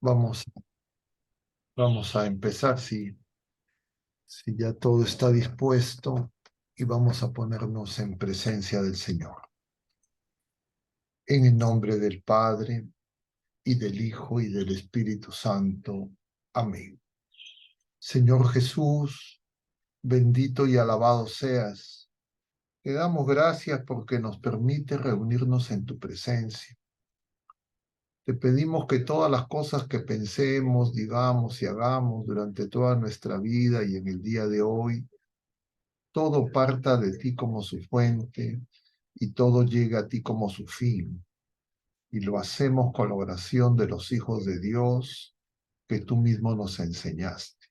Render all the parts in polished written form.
Vamos, vamos a empezar si ya todo está dispuesto y vamos a ponernos en presencia del Señor. En el nombre del Padre y del Hijo y del Espíritu Santo. Amén. Señor Jesús, bendito y alabado seas. Te damos gracias porque nos permite reunirnos en tu presencia. Te pedimos que todas las cosas que pensemos, digamos y hagamos durante toda nuestra vida y en el día de hoy, todo parta de ti como su fuente y todo llega a ti como su fin. Y lo hacemos con la oración de los hijos de Dios que tú mismo nos enseñaste.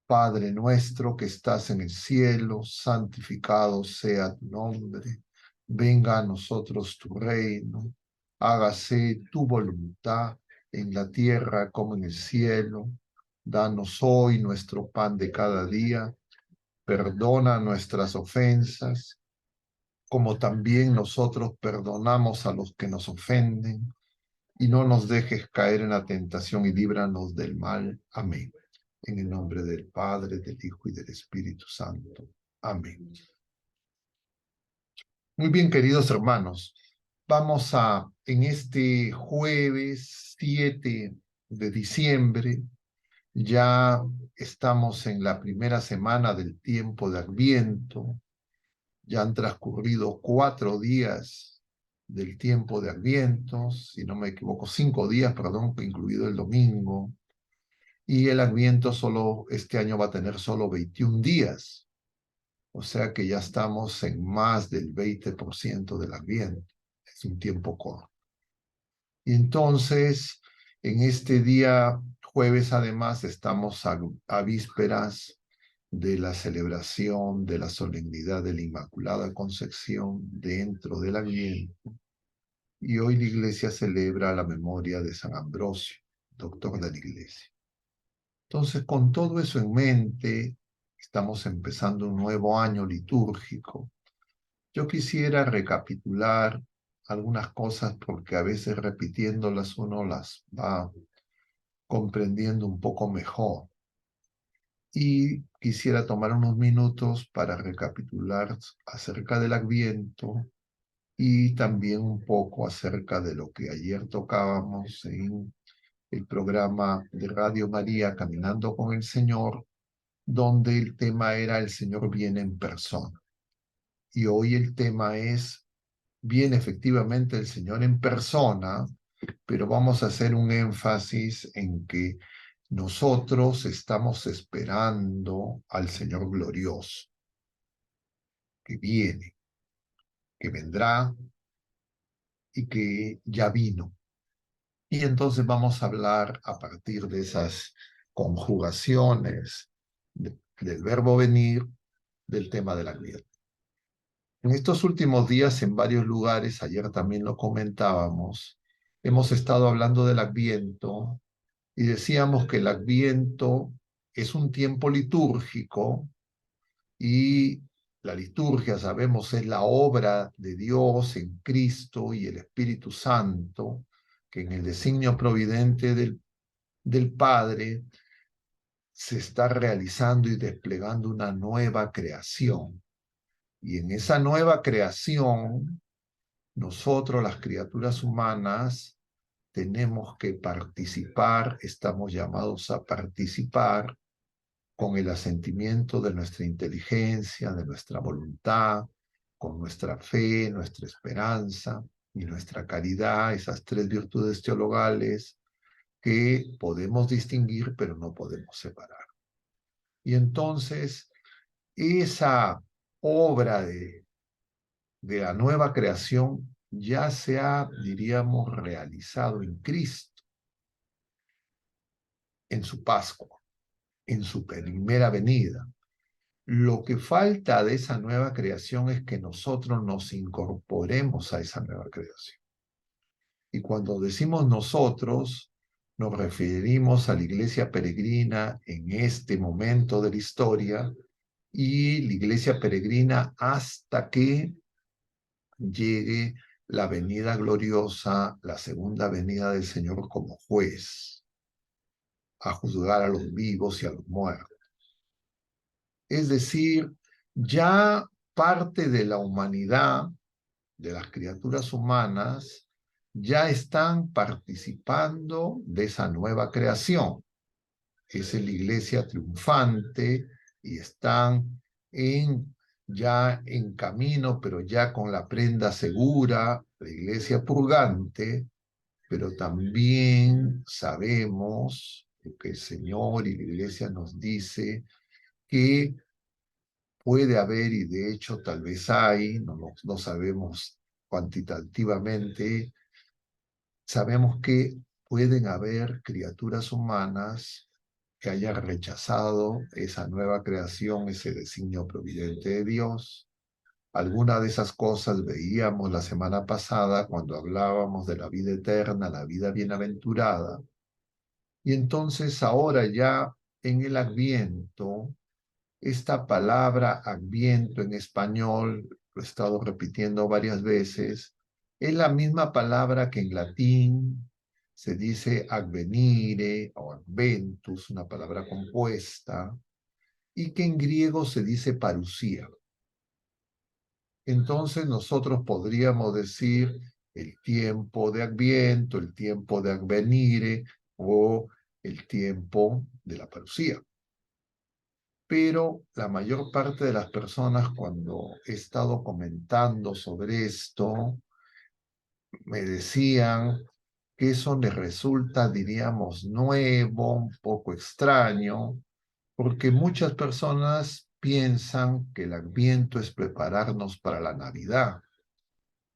Padre nuestro que estás en el cielo, santificado sea tu nombre. Venga a nosotros tu reino. Hágase tu voluntad en la tierra como en el cielo. Danos hoy nuestro pan de cada día. Perdona nuestras ofensas, como también nosotros perdonamos a los que nos ofenden, y no nos dejes caer en la tentación y líbranos del mal. Amén. En el nombre del Padre, del Hijo y del Espíritu Santo. Amén. Muy bien, queridos hermanos, en este jueves 7 de diciembre, ya estamos en la primera semana del tiempo de Adviento. Ya han transcurrido 4 días del tiempo de Adviento, si no me equivoco, 5 días, perdón, incluido el domingo. Y el Adviento este año va a tener solo 21 días. O sea que ya estamos en más del 20% del Adviento. Es un tiempo corto. Y entonces, en este día jueves, además, estamos a vísperas de la celebración de la solemnidad de la Inmaculada Concepción dentro del Adviento. Y hoy la Iglesia celebra la memoria de San Ambrosio, doctor de la Iglesia. Entonces, con todo eso en mente, estamos empezando un nuevo año litúrgico. Yo quisiera recapitular algunas cosas porque a veces repitiéndolas uno las va comprendiendo un poco mejor. Y quisiera tomar unos minutos para recapitular acerca del Adviento y también un poco acerca de lo que ayer tocábamos en el programa de Radio María, Caminando con el Señor, donde el tema era El Señor viene en persona. Y hoy el tema es, viene efectivamente el Señor en persona, pero vamos a hacer un énfasis en que nosotros estamos esperando al Señor glorioso, que viene, que vendrá y que ya vino. Y entonces vamos a hablar a partir de esas conjugaciones del verbo venir, del tema de la Adviento. En estos últimos días, en varios lugares, ayer también lo comentábamos, hemos estado hablando del Adviento y decíamos que el Adviento es un tiempo litúrgico y la liturgia, sabemos, es la obra de Dios en Cristo y el Espíritu Santo, que en el designio providente del Padre se está realizando y desplegando una nueva creación. Y en esa nueva creación, nosotros, las criaturas humanas, tenemos que participar, estamos llamados a participar con el asentimiento de nuestra inteligencia, de nuestra voluntad, con nuestra fe, nuestra esperanza y nuestra caridad, esas tres virtudes teologales que podemos distinguir pero no podemos separar. Y entonces, esa obra de la nueva creación ya se ha, diríamos, realizado en Cristo, en su Pascua, en su primera venida. Lo que falta de esa nueva creación es que nosotros nos incorporemos a esa nueva creación. Y cuando decimos nosotros, nos referimos a la iglesia peregrina en este momento de la historia y la iglesia peregrina hasta que llegue la venida gloriosa, la segunda venida del Señor como juez. a juzgar a los vivos y a los muertos. Es decir, ya parte de la humanidad, de las criaturas humanas, ya están participando de esa nueva creación. Es la iglesia triunfante y están ya en camino, pero ya con la prenda segura, la iglesia purgante, pero también sabemos que el Señor y la iglesia nos dice que puede haber, y de hecho tal vez hay, no sabemos cuantitativamente, sabemos que pueden haber criaturas humanas que hayan rechazado esa nueva creación, ese designio providente de Dios. Alguna de esas cosas veíamos la semana pasada cuando hablábamos de la vida eterna, la vida bienaventurada. Y entonces ahora ya en el Adviento, esta palabra Adviento en español, lo he estado repitiendo varias veces, es la misma palabra que en latín se dice advenire o adventus, una palabra compuesta, y que en griego se dice parusía. Entonces nosotros podríamos decir el tiempo de Adviento, el tiempo de advenire o el tiempo de la parusía. Pero la mayor parte de las personas cuando he estado comentando sobre esto, me decían que eso les resulta, diríamos, nuevo, un poco extraño, porque muchas personas piensan que el Adviento es prepararnos para la Navidad.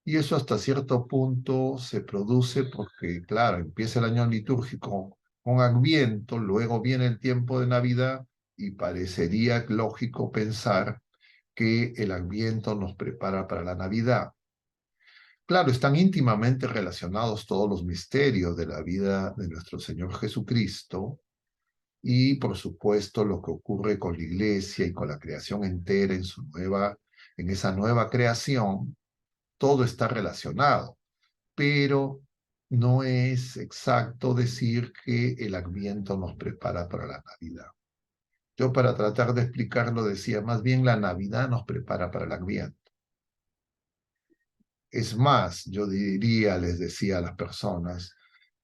Y eso hasta cierto punto se produce porque, claro, empieza el año litúrgico con Adviento, luego viene el tiempo de Navidad y parecería lógico pensar que el Adviento nos prepara para la Navidad. Claro, están íntimamente relacionados todos los misterios de la vida de nuestro Señor Jesucristo y, por supuesto, lo que ocurre con la Iglesia y con la creación entera en esa nueva creación, todo está relacionado, pero no es exacto decir que el Adviento nos prepara para la Navidad. Yo para tratar de explicarlo decía, más bien la Navidad nos prepara para el Adviento. Es más, yo diría, les decía a las personas,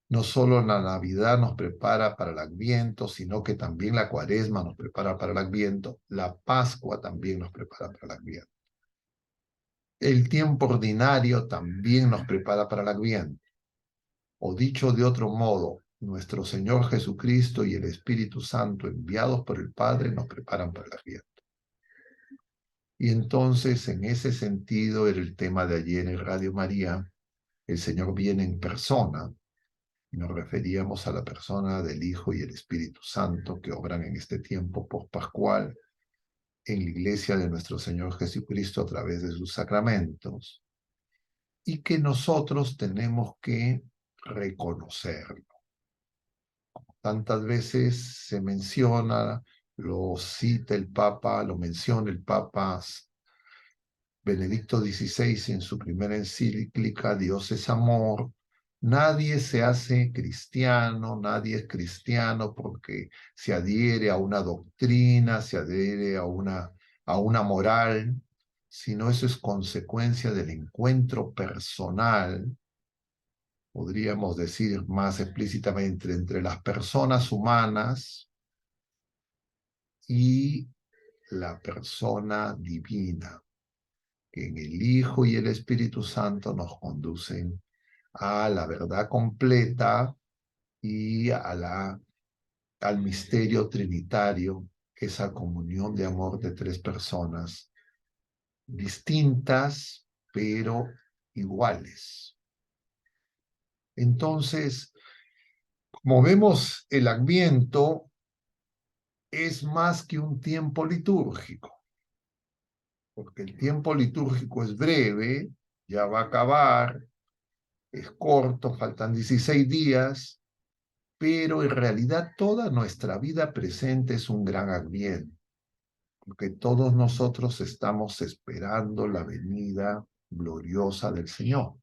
no solo la Navidad nos prepara para el Adviento, sino que también la Cuaresma nos prepara para el Adviento, la Pascua también nos prepara para el Adviento. El tiempo ordinario también nos prepara para el Adviento. O dicho de otro modo, nuestro Señor Jesucristo y el Espíritu Santo enviados por el Padre nos preparan para el Adviento. Y entonces, en ese sentido, era el tema de ayer en Radio María, el Señor viene en persona, y nos referíamos a la persona del Hijo y el Espíritu Santo que obran en este tiempo pospascual en la iglesia de nuestro Señor Jesucristo a través de sus sacramentos, y que nosotros tenemos que reconocerlo. Tantas veces se menciona, lo cita el Papa, lo menciona el Papa Benedicto XVI en su primera encíclica, Dios es amor. Nadie se hace cristiano, nadie es cristiano porque se adhiere a una doctrina, se adhiere a una moral, sino eso es consecuencia del encuentro personal, podríamos decir más explícitamente, entre las personas humanas y la persona divina, que en el Hijo y el Espíritu Santo nos conducen a la verdad completa y al misterio trinitario, esa comunión de amor de tres personas distintas, pero iguales. Entonces, como vemos, el Adviento es más que un tiempo litúrgico, porque el tiempo litúrgico es breve, ya va a acabar, es corto, faltan 16 días, pero en realidad toda nuestra vida presente es un gran Adviento, porque todos nosotros estamos esperando la venida gloriosa del Señor,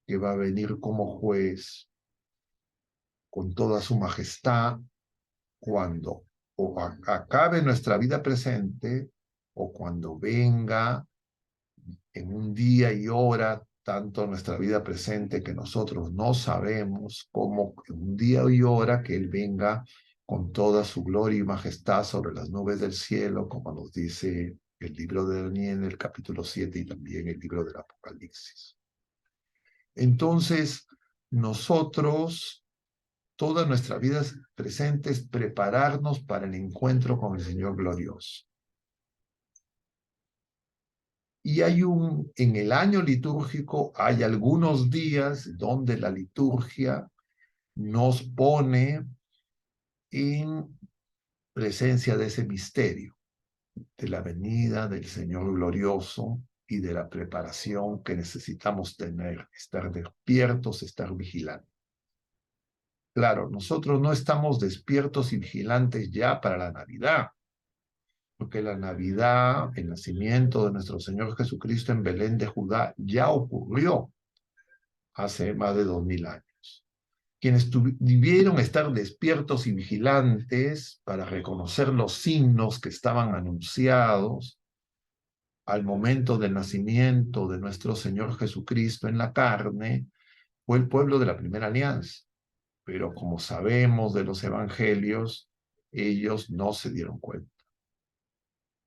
que va a venir como juez con toda su majestad cuando acabe nuestra vida presente o cuando venga en un día y hora, tanto nuestra vida presente que nosotros no sabemos, como en un día y hora que Él venga con toda su gloria y majestad sobre las nubes del cielo, como nos dice el libro de Daniel, el capítulo 7 y también el libro del Apocalipsis. Entonces, nosotros, toda nuestra vida presente es prepararnos para el encuentro con el Señor glorioso. Y en el año litúrgico hay algunos días donde la liturgia nos pone en presencia de ese misterio, de la venida del Señor glorioso y de la preparación que necesitamos tener, estar despiertos, estar vigilantes. Claro, nosotros no estamos despiertos y vigilantes ya para la Navidad, porque la Navidad, el nacimiento de nuestro Señor Jesucristo en Belén de Judá, ya ocurrió hace más de 2000 años. Quienes debieron estar despiertos y vigilantes para reconocer los signos que estaban anunciados al momento del nacimiento de nuestro Señor Jesucristo en la carne, fue el pueblo de la primera alianza. Pero como sabemos de los evangelios, ellos no se dieron cuenta.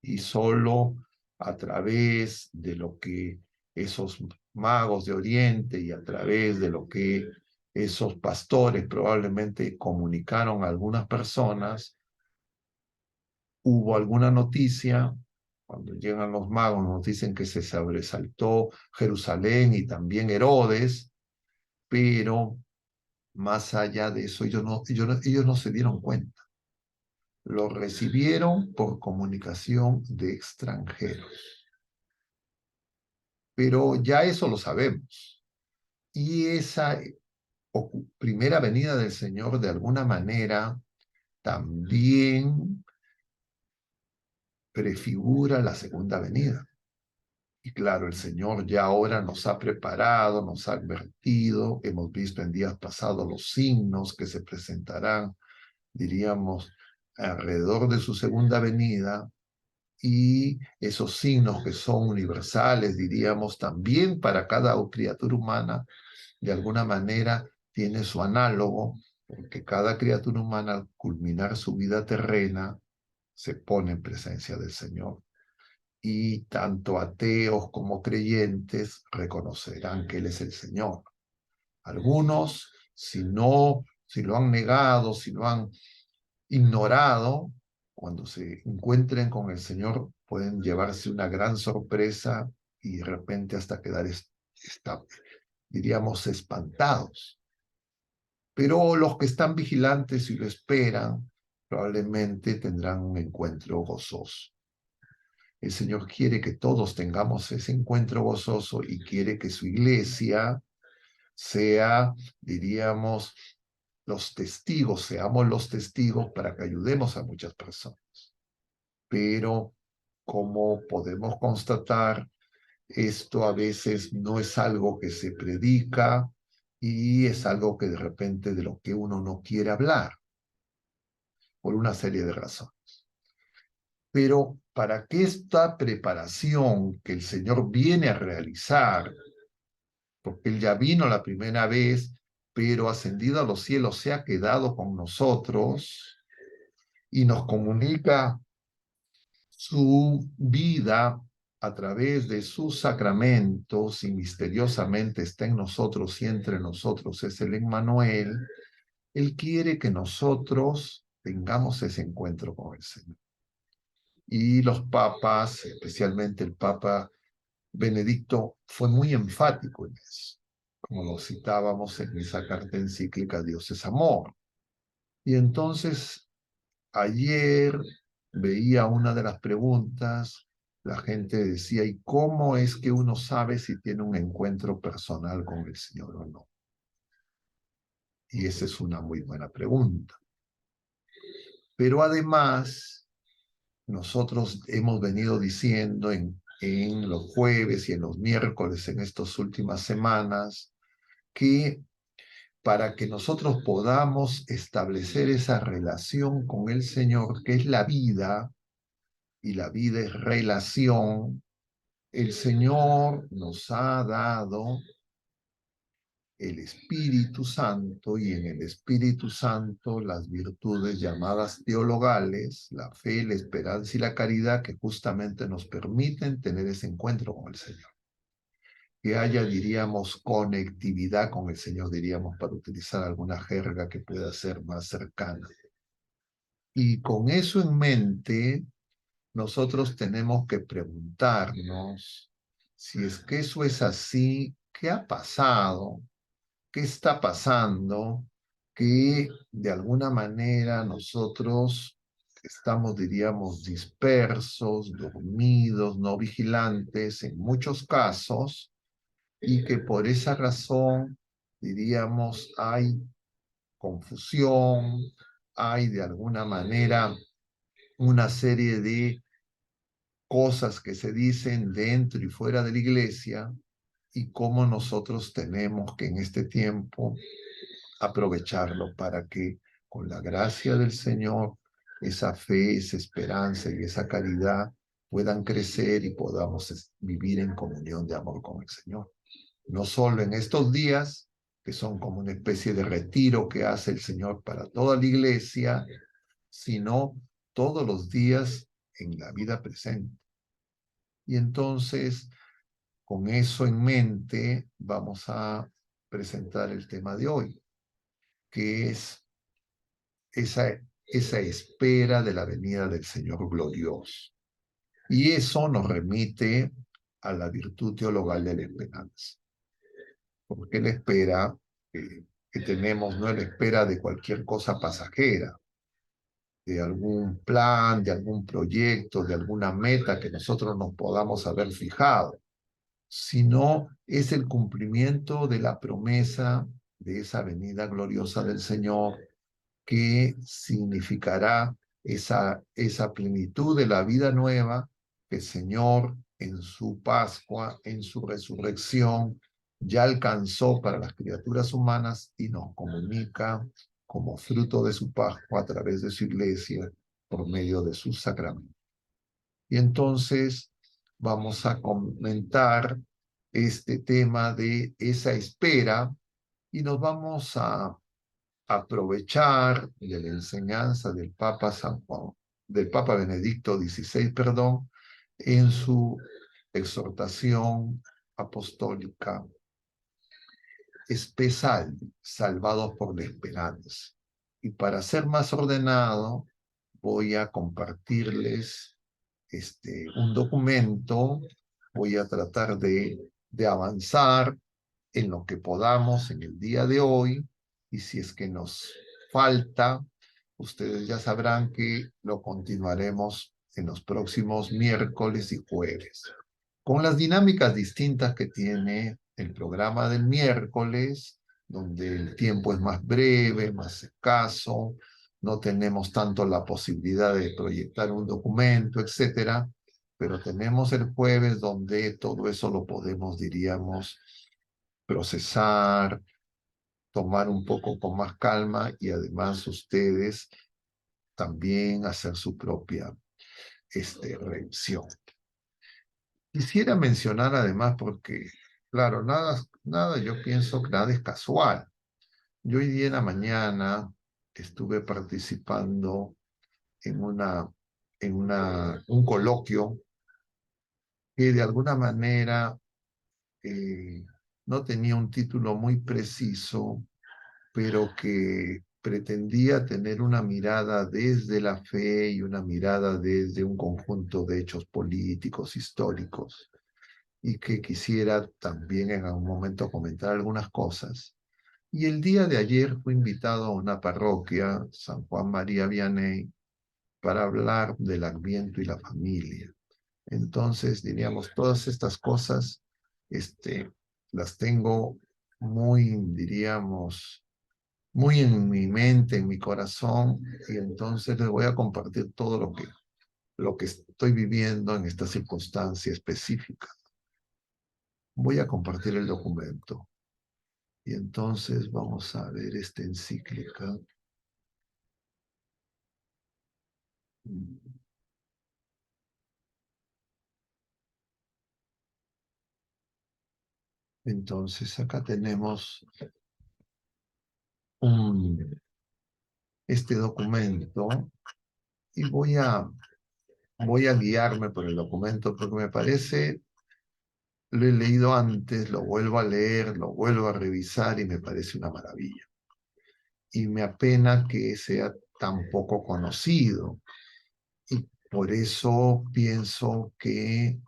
Y solo a través de lo que esos magos de Oriente y a través de lo que esos pastores probablemente comunicaron a algunas personas, hubo alguna noticia. Cuando llegan los magos nos dicen que se sobresaltó Jerusalén y también Herodes, pero más allá de eso ellos no se dieron cuenta. Lo recibieron por comunicación de extranjeros. Pero ya eso lo sabemos. Y esa primera venida del Señor de alguna manera también prefigura la segunda venida. Y claro, el Señor ya ahora nos ha preparado, nos ha advertido, hemos visto en días pasados los signos que se presentarán, diríamos, alrededor de su segunda venida, y esos signos que son universales, diríamos, también para cada criatura humana, de alguna manera tiene su análogo, porque cada criatura humana al culminar su vida terrena se pone en presencia del Señor. Y tanto ateos como creyentes reconocerán que Él es el Señor. Algunos, si lo han negado, si lo han ignorado, cuando se encuentren con el Señor pueden llevarse una gran sorpresa y de repente hasta quedar, diríamos, espantados. Pero los que están vigilantes y lo esperan, probablemente tendrán un encuentro gozoso. El Señor quiere que todos tengamos ese encuentro gozoso y quiere que su iglesia sea, diríamos, seamos los testigos para que ayudemos a muchas personas. Pero, como podemos constatar, esto a veces no es algo que se predica y es algo que de repente de lo que uno no quiere hablar, por una serie de razones. Pero para que esta preparación que el Señor viene a realizar, porque Él ya vino la primera vez, pero ascendido a los cielos se ha quedado con nosotros y nos comunica su vida a través de sus sacramentos y misteriosamente está en nosotros y entre nosotros es el Emmanuel. Él quiere que nosotros tengamos ese encuentro con el Señor. Y los papas, especialmente el Papa Benedicto, fue muy enfático en eso, como lo citábamos en esa carta encíclica Dios es amor. Y entonces, ayer veía una de las preguntas, la gente decía, ¿y cómo es que uno sabe si tiene un encuentro personal con el Señor o no? Y esa es una muy buena pregunta. Pero además, nosotros hemos venido diciendo en los jueves y en los miércoles en estas últimas semanas que para que nosotros podamos establecer esa relación con el Señor, que es la vida, y la vida es relación. El Señor nos ha dado el Espíritu Santo, y en el Espíritu Santo las virtudes llamadas teologales, la fe, la esperanza y la caridad, que justamente nos permiten tener ese encuentro con el Señor. Que haya, diríamos, conectividad con el Señor, diríamos, para utilizar alguna jerga que pueda ser más cercana. Y con eso en mente, nosotros tenemos que preguntarnos si es que eso es así, ¿qué ha pasado? ¿Qué está pasando? Que de alguna manera nosotros estamos, diríamos, dispersos, dormidos, no vigilantes en muchos casos, y que por esa razón, diríamos, hay confusión, hay de alguna manera una serie de cosas que se dicen dentro y fuera de la iglesia, y cómo nosotros tenemos que en este tiempo aprovecharlo para que con la gracia del Señor esa fe, esa esperanza y esa caridad puedan crecer y podamos vivir en comunión de amor con el Señor. No solo en estos días, que son como una especie de retiro que hace el Señor para toda la iglesia, sino todos los días en la vida presente. Y entonces, con eso en mente, vamos a presentar el tema de hoy, que es esa espera de la venida del Señor glorioso. Y eso nos remite a la virtud teologal de la esperanza. Porque la espera que tenemos no es la espera de cualquier cosa pasajera, de algún plan, de algún proyecto, de alguna meta que nosotros nos podamos haber fijado, sino es el cumplimiento de la promesa de esa venida gloriosa del Señor, que significará esa plenitud de la vida nueva que el Señor en su Pascua, en su resurrección, ya alcanzó para las criaturas humanas y nos comunica como fruto de su Pascua a través de su iglesia por medio de sus sacramentos. Y entonces vamos a comentar este tema de esa espera, y nos vamos a aprovechar de la enseñanza del Papa San Juan, del Papa Benedicto XVI, perdón, en su exhortación apostólica especial, salvados por la esperanza. Y para ser más ordenado, voy a compartirles un documento, voy a tratar de avanzar en lo que podamos en el día de hoy, y si es que nos falta, ustedes ya sabrán que lo continuaremos en los próximos miércoles y jueves, con las dinámicas distintas que tiene el programa del miércoles, donde el tiempo es más breve, más escaso, no tenemos tanto la posibilidad de proyectar un documento, etcétera, pero tenemos el jueves donde todo eso lo podemos, diríamos, procesar, tomar un poco con más calma, y además ustedes también hacer su propia revisión. Quisiera mencionar además, porque, claro, nada, yo pienso que nada es casual. Yo hoy día en la mañana estuve participando en un coloquio que de alguna manera no tenía un título muy preciso, pero que pretendía tener una mirada desde la fe y una mirada desde un conjunto de hechos políticos, históricos, y que quisiera también en algún momento comentar algunas cosas. Y el día de ayer fui invitado a una parroquia, San Juan María Vianney, para hablar del Adviento y la familia. Entonces, diríamos, todas estas cosas, las tengo muy, diríamos, muy en mi mente, en mi corazón, y entonces les voy a compartir todo lo que estoy viviendo en esta circunstancia específica. Voy a compartir el documento. Y entonces vamos a ver esta encíclica. Entonces acá tenemos este documento y voy a guiarme por el documento porque me parece, lo he leído antes, lo vuelvo a leer, lo vuelvo a revisar y me parece una maravilla. Y me apena que sea tan poco conocido. Y por eso pienso que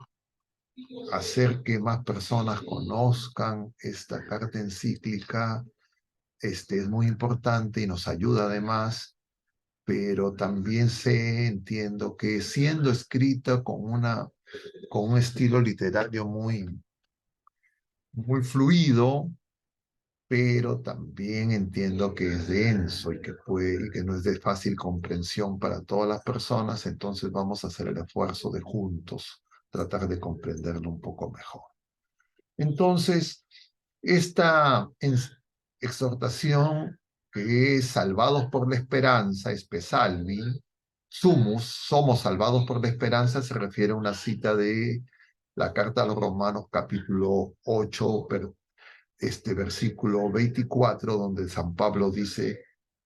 hacer que más personas conozcan esta carta encíclica es muy importante y nos ayuda además, pero también entiendo que siendo escrita con un estilo literario muy fluido, pero también entiendo que es denso y que no es de fácil comprensión para todas las personas, entonces vamos a hacer el esfuerzo de juntos tratar de comprenderlo un poco mejor. Entonces, esta exhortación que es salvados por la esperanza, Espesalvi, somos salvados por la esperanza, se refiere a una cita de la carta a los Romanos capítulo 8, versículo 24, donde San Pablo dice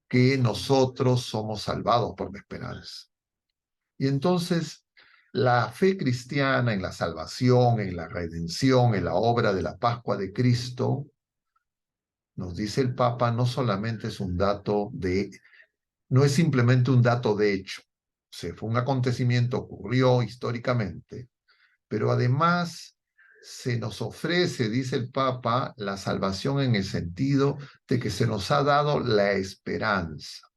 que nosotros somos salvados por la esperanza. Y entonces la fe cristiana en la salvación, en la redención, en la obra de la Pascua de Cristo, nos dice el Papa, no es simplemente un dato de hecho. Fue un acontecimiento, ocurrió históricamente, pero además se nos ofrece, dice el Papa, la salvación en el sentido de que se nos ha dado la esperanza,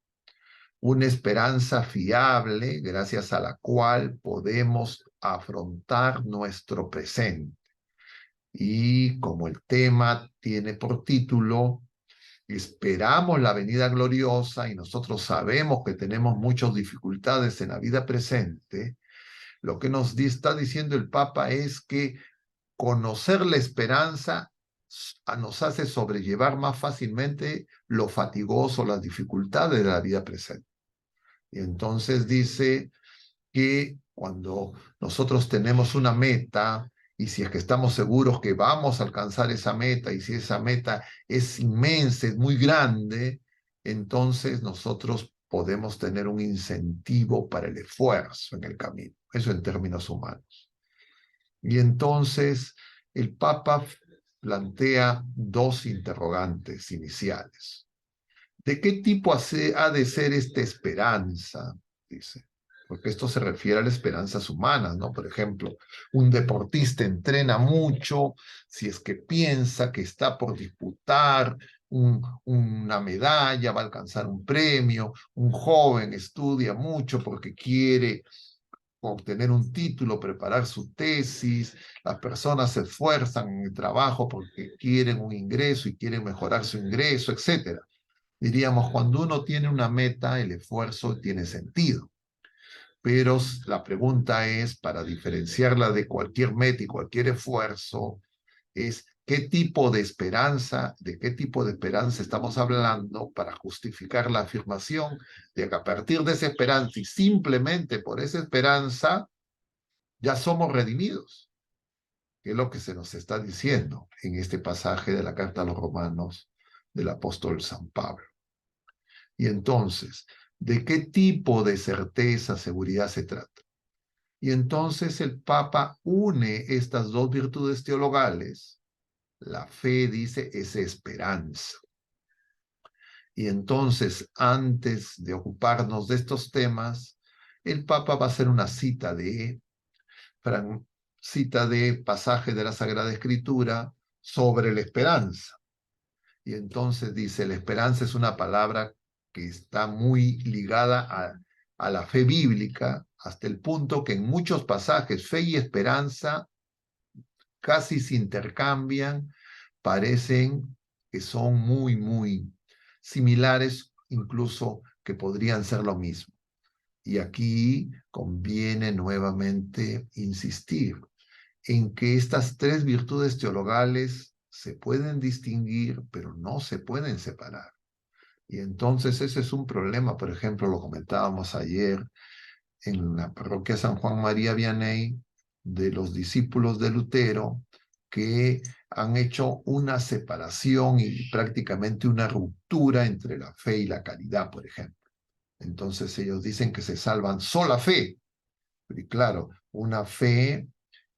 una esperanza fiable gracias a la cual podemos afrontar nuestro presente. Y como el tema tiene por título, esperamos la venida gloriosa y nosotros sabemos que tenemos muchas dificultades en la vida presente, lo que nos está diciendo el Papa es que conocer la esperanza nos hace sobrellevar más fácilmente lo fatigoso, las dificultades de la vida presente. Y entonces dice que cuando nosotros tenemos una meta y si es que estamos seguros que vamos a alcanzar esa meta y si esa meta es inmensa, es muy grande, entonces nosotros podemos tener un incentivo para el esfuerzo en el camino. Eso en términos humanos. Y entonces el Papa plantea dos interrogantes iniciales. ¿De qué tipo ha de ser esta esperanza? Dice. Porque esto se refiere a las esperanzas humanas, ¿no? Por ejemplo, un deportista entrena mucho si es que piensa que está por disputar una medalla, va a alcanzar un premio. Un joven estudia mucho porque quiere obtener un título, preparar su tesis. Las personas se esfuerzan en el trabajo porque quieren un ingreso y quieren mejorar su ingreso, etcétera. Diríamos, cuando uno tiene una meta, el esfuerzo tiene sentido. Pero la pregunta es, para diferenciarla de cualquier meta y cualquier esfuerzo, es de qué tipo de esperanza estamos hablando para justificar la afirmación de que a partir de esa esperanza y simplemente por esa esperanza ya somos redimidos, que es lo que se nos está diciendo en este pasaje de la carta a los Romanos del apóstol San Pablo. Y entonces, ¿de qué tipo de certeza, seguridad se trata? Y entonces el Papa une estas dos virtudes teologales. La fe, dice, es esperanza. Y entonces, antes de ocuparnos de estos temas, el Papa va a hacer una cita de pasaje de la Sagrada Escritura sobre la esperanza. Y entonces dice, la esperanza es una palabra que está muy ligada a la fe bíblica, hasta el punto que en muchos pasajes fe y esperanza casi se intercambian, parecen que son muy similares, incluso que podrían ser lo mismo. Y aquí conviene nuevamente insistir en que estas tres virtudes teologales se pueden distinguir, pero no se pueden separar. Y entonces ese es un problema, por ejemplo, lo comentábamos ayer en la parroquia San Juan María Vianney, de los discípulos de Lutero, que han hecho una separación y prácticamente una ruptura entre la fe y la caridad, por ejemplo. Entonces ellos dicen que se salvan sola fe. Y claro, una fe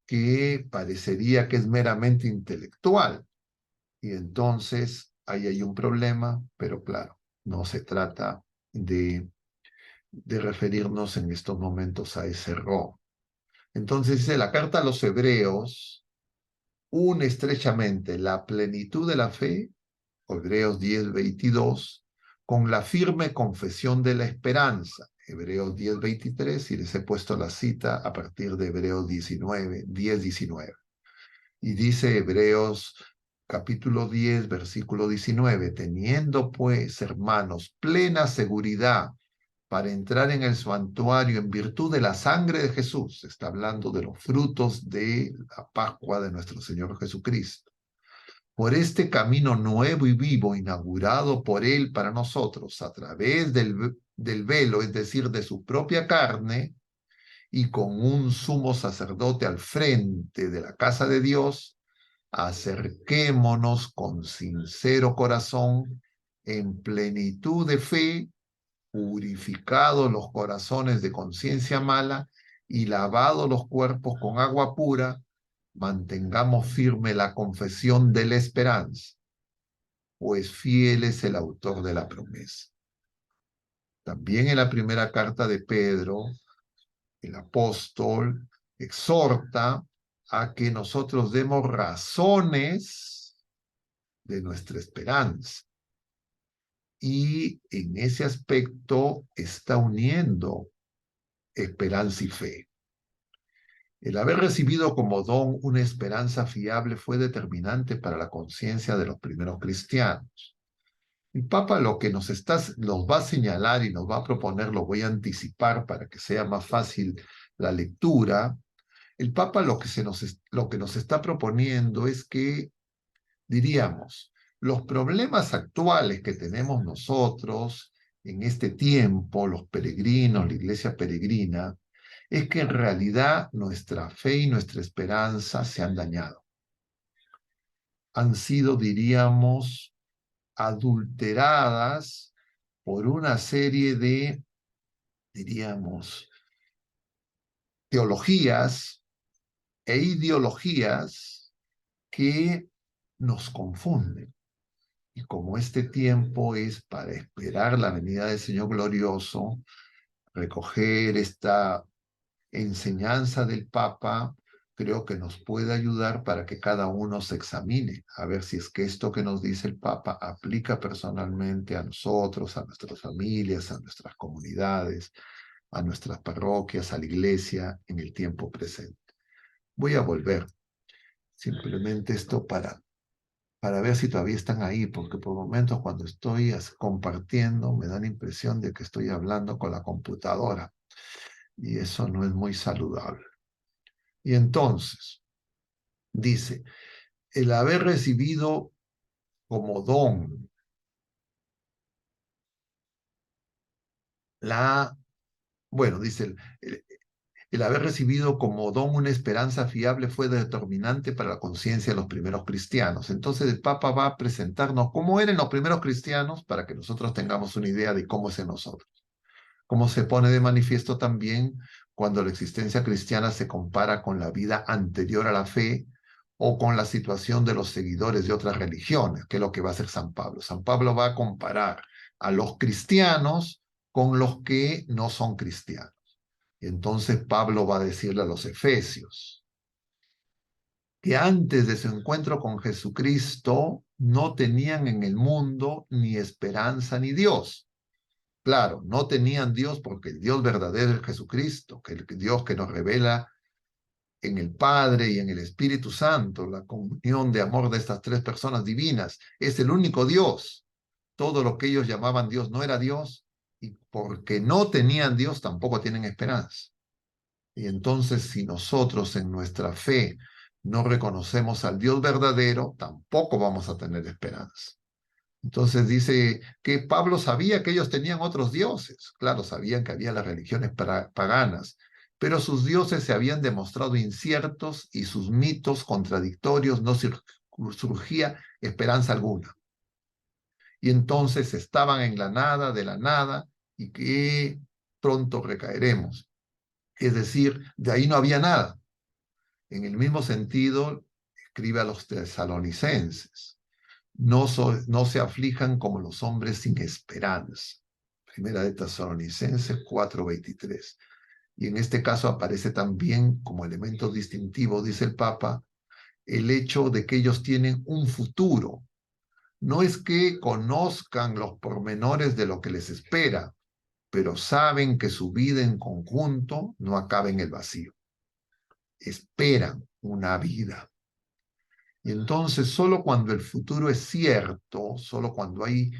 que parecería que es meramente intelectual. Y entonces ahí hay un problema, pero claro, no se trata de referirnos en estos momentos a ese error. Entonces dice la carta a los hebreos, une estrechamente la plenitud de la fe, Hebreos 10:22, con la firme confesión de la esperanza, Hebreos 10:23, y les he puesto la cita a partir de Hebreos 10:19. Y dice Hebreos capítulo 10, versículo 19, teniendo pues, hermanos, plena seguridad para entrar en el santuario en virtud de la sangre de Jesús. Está hablando de los frutos de la Pascua de nuestro Señor Jesucristo. Por este camino nuevo y vivo inaugurado por Él para nosotros a través del velo, es decir, de su propia carne, y con un sumo sacerdote al frente de la casa de Dios, acerquémonos con sincero corazón, en plenitud de fe, purificados los corazones de conciencia mala y lavados los cuerpos con agua pura, mantengamos firme la confesión de la esperanza, pues fiel es el autor de la promesa. También en la primera carta de Pedro, el apóstol exhorta a que nosotros demos razones de nuestra esperanza. Y en ese aspecto está uniendo esperanza y fe. El haber recibido como don una esperanza fiable fue determinante para la conciencia de los primeros cristianos. El Papa lo que nos va a señalar y nos va a proponer, lo voy a anticipar para que sea más fácil la lectura. El Papa lo que nos está proponiendo es que, diríamos, los problemas actuales que tenemos nosotros en este tiempo, los peregrinos, la iglesia peregrina, es que en realidad nuestra fe y nuestra esperanza se han dañado. Han sido, diríamos, adulteradas por una serie de, diríamos, teologías e ideologías que nos confunden. Y como este tiempo es para esperar la venida del Señor glorioso, recoger esta enseñanza del Papa, creo que nos puede ayudar para que cada uno se examine, a ver si es que esto que nos dice el Papa aplica personalmente a nosotros, a nuestras familias, a nuestras comunidades, a nuestras parroquias, a la iglesia en el tiempo presente. Voy a volver, simplemente esto para ver si todavía están ahí, porque por momentos cuando estoy compartiendo me da la impresión de que estoy hablando con la computadora y eso no es muy saludable. Y entonces, dice, el haber recibido como don dice, el haber recibido como don una esperanza fiable fue determinante para la conciencia de los primeros cristianos. Entonces el Papa va a presentarnos cómo eran los primeros cristianos para que nosotros tengamos una idea de cómo es en nosotros. Como se pone de manifiesto también cuando la existencia cristiana se compara con la vida anterior a la fe o con la situación de los seguidores de otras religiones, que es lo que va a hacer San Pablo. San Pablo va a comparar a los cristianos con los que no son cristianos. Y entonces Pablo va a decirle a los efesios que antes de su encuentro con Jesucristo no tenían en el mundo ni esperanza ni Dios. Claro, no tenían Dios porque el Dios verdadero es Jesucristo, que el Dios que nos revela en el Padre y en el Espíritu Santo, la comunión de amor de estas tres personas divinas, es el único Dios. Todo lo que ellos llamaban Dios no era Dios, y porque no tenían Dios tampoco tienen esperanza. Y entonces si nosotros en nuestra fe no reconocemos al Dios verdadero, tampoco vamos a tener esperanza. Entonces dice que Pablo sabía que ellos tenían otros dioses. Claro, sabían que había las religiones paganas, pero sus dioses se habían demostrado inciertos y sus mitos contradictorios, no surgía esperanza alguna. Y entonces estaban en la nada de la nada y que pronto recaeremos. Es decir, de ahí no había nada. En el mismo sentido, escribe a los tesalonicenses: no se aflijan como los hombres sin esperanza. Primera de Tesalonicenses 4:23. Y en este caso aparece también como elemento distintivo, dice el Papa, el hecho de que ellos tienen un futuro. No es que conozcan los pormenores de lo que les espera, pero saben que su vida en conjunto no acaba en el vacío. Esperan una vida. Y entonces solo cuando el futuro es cierto, solo cuando hay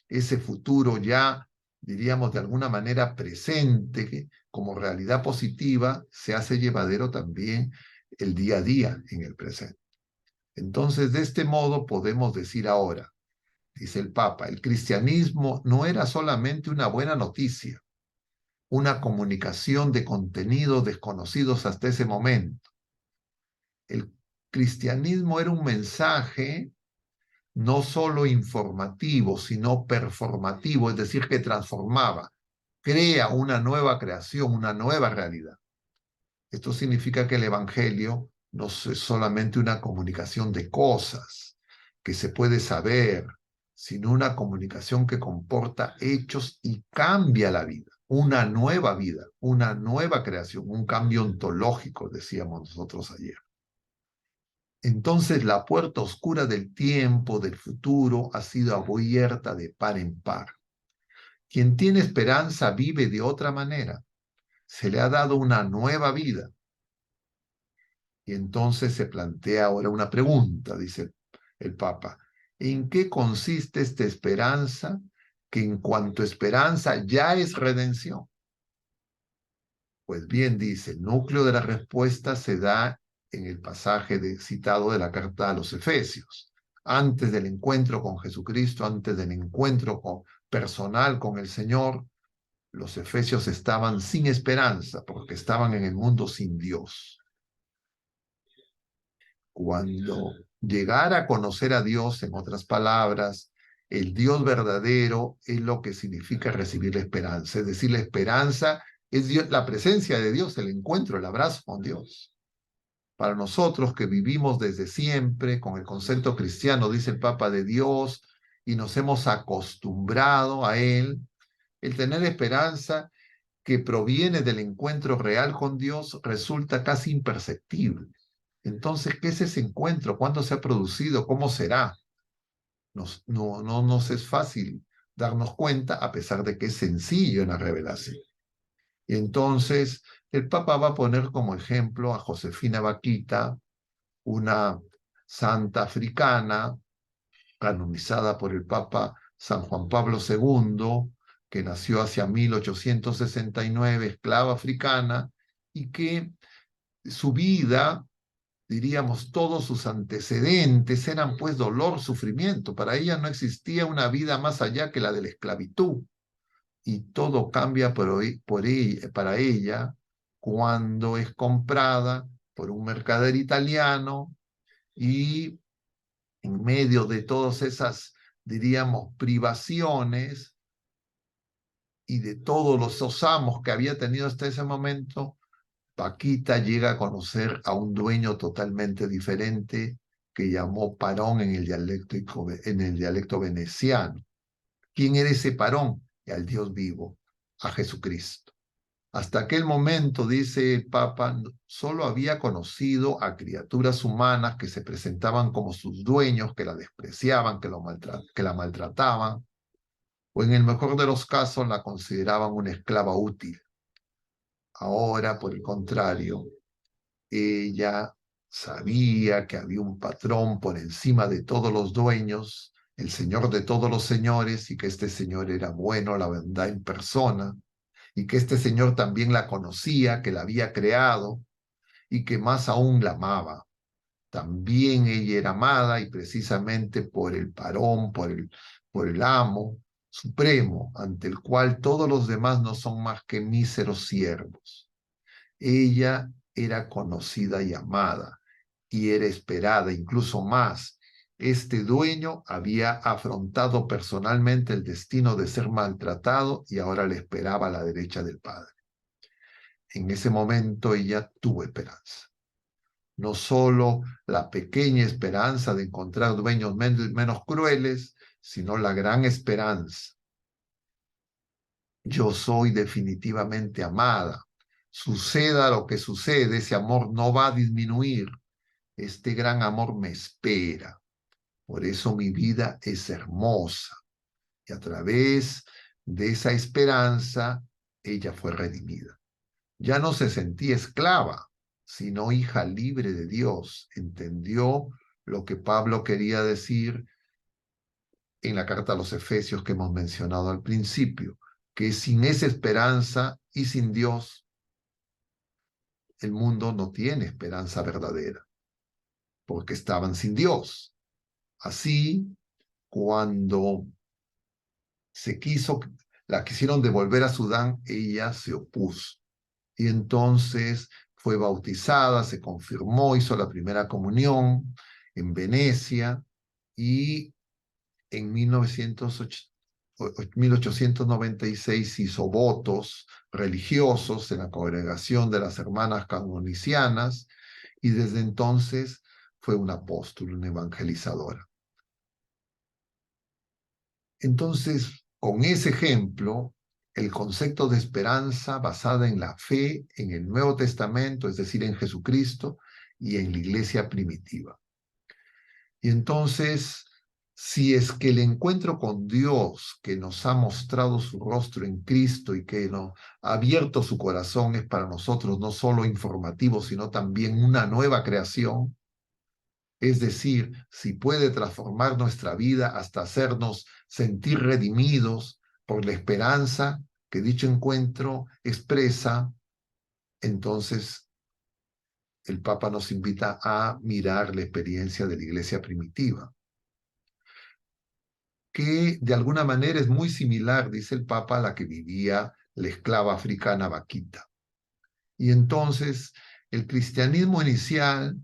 ese futuro ya, diríamos, de alguna manera presente como realidad positiva, se hace llevadero también el día a día en el presente. Entonces, de este modo podemos decir ahora, dice el Papa, el cristianismo no era solamente una buena noticia, una comunicación de contenidos desconocidos hasta ese momento. El cristianismo era un mensaje no solo informativo, sino performativo, es decir, que transformaba, crea una nueva creación, una nueva realidad. Esto significa que el Evangelio no es solamente una comunicación de cosas que se puede saber, sino una comunicación que comporta hechos y cambia la vida, una nueva creación, un cambio ontológico, decíamos nosotros ayer. Entonces la puerta oscura del tiempo, del futuro, ha sido abierta de par en par. Quien tiene esperanza vive de otra manera. Se le ha dado una nueva vida. Y entonces se plantea ahora una pregunta, dice el Papa. ¿En qué consiste esta esperanza que en cuanto esperanza ya es redención? Pues bien, dice, el núcleo de la respuesta se da en el pasaje citado de la carta a los Efesios. Antes del encuentro con Jesucristo, antes del encuentro personal con el Señor, los efesios estaban sin esperanza porque estaban en el mundo sin Dios. Cuando llegara a conocer a Dios, en otras palabras, el Dios verdadero es lo que significa recibir la esperanza. Es decir, la esperanza es Dios, la presencia de Dios, el encuentro, el abrazo con Dios. Para nosotros que vivimos desde siempre con el concepto cristiano, dice el Papa, de Dios, y nos hemos acostumbrado a Él, el tener esperanza que proviene del encuentro real con Dios resulta casi imperceptible. Entonces, ¿qué es ese encuentro? ¿Cuándo se ha producido? ¿Cómo será? No nos es fácil darnos cuenta, a pesar de que es sencillo en la revelación. Y entonces, el Papa va a poner como ejemplo a Josefina Bakhita, una santa africana canonizada por el Papa San Juan Pablo II, que nació hacia 1869, esclava africana, y que su vida, diríamos, todos sus antecedentes eran pues dolor, sufrimiento. Para ella no existía una vida más allá que la de la esclavitud. Y todo cambia para ella cuando es comprada por un mercader italiano y en medio de todas esas, diríamos, privaciones y de todos los osamos que había tenido hasta ese momento, Paquita llega a conocer a un dueño totalmente diferente que llamó Parón en el dialecto veneciano. ¿Quién era ese Parón? Al Dios vivo, a Jesucristo. Hasta aquel momento, dice el Papa, solo había conocido a criaturas humanas que se presentaban como sus dueños, que la despreciaban, que la maltrataban, o en el mejor de los casos la consideraban una esclava útil. Ahora, por el contrario, ella sabía que había un patrón por encima de todos los dueños, el Señor de todos los señores, y que este Señor era bueno, la verdad en persona, y que este Señor también la conocía, que la había creado, y que más aún la amaba. También ella era amada y precisamente por el parón, por el amo supremo, ante el cual todos los demás no son más que míseros siervos. Ella era conocida y amada y era esperada, incluso más. Este dueño había afrontado personalmente el destino de ser maltratado y ahora le esperaba a la derecha del Padre. En ese momento ella tuvo esperanza. No solo la pequeña esperanza de encontrar dueños menos crueles, sino la gran esperanza. Yo soy definitivamente amada. Suceda lo que sucede, ese amor no va a disminuir. Este gran amor me espera. Por eso mi vida es hermosa. Y a través de esa esperanza, ella fue redimida. Ya no se sentía esclava, sino hija libre de Dios. Entendió lo que Pablo quería decir en la carta a los Efesios que hemos mencionado al principio, que sin esa esperanza y sin Dios, el mundo no tiene esperanza verdadera, porque estaban sin Dios. Así, cuando la quisieron devolver a Sudán, ella se opuso. Y entonces fue bautizada, se confirmó, hizo la primera comunión en Venecia y en 1896 hizo votos religiosos en la congregación de las hermanas canonicianas y desde entonces fue un apóstol, una evangelizadora. Entonces, con ese ejemplo, el concepto de esperanza basada en la fe en el Nuevo Testamento, es decir, en Jesucristo y en la iglesia primitiva. Y entonces, si es que el encuentro con Dios que nos ha mostrado su rostro en Cristo y que nos ha abierto su corazón es para nosotros no solo informativo, sino también una nueva creación, es decir, si puede transformar nuestra vida hasta hacernos sentir redimidos por la esperanza que dicho encuentro expresa, entonces el Papa nos invita a mirar la experiencia de la iglesia primitiva, que de alguna manera es muy similar, dice el Papa, a la que vivía la esclava africana Vaquita. Y entonces el cristianismo inicial,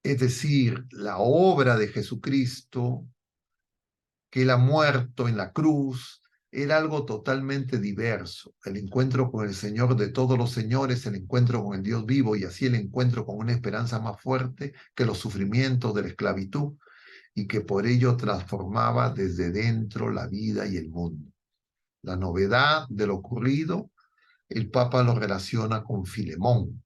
es decir, la obra de Jesucristo, que él ha muerto en la cruz, era algo totalmente diverso. El encuentro con el Señor de todos los señores, el encuentro con el Dios vivo y así el encuentro con una esperanza más fuerte que los sufrimientos de la esclavitud y que por ello transformaba desde dentro la vida y el mundo. La novedad de lo ocurrido, el Papa lo relaciona con Filemón.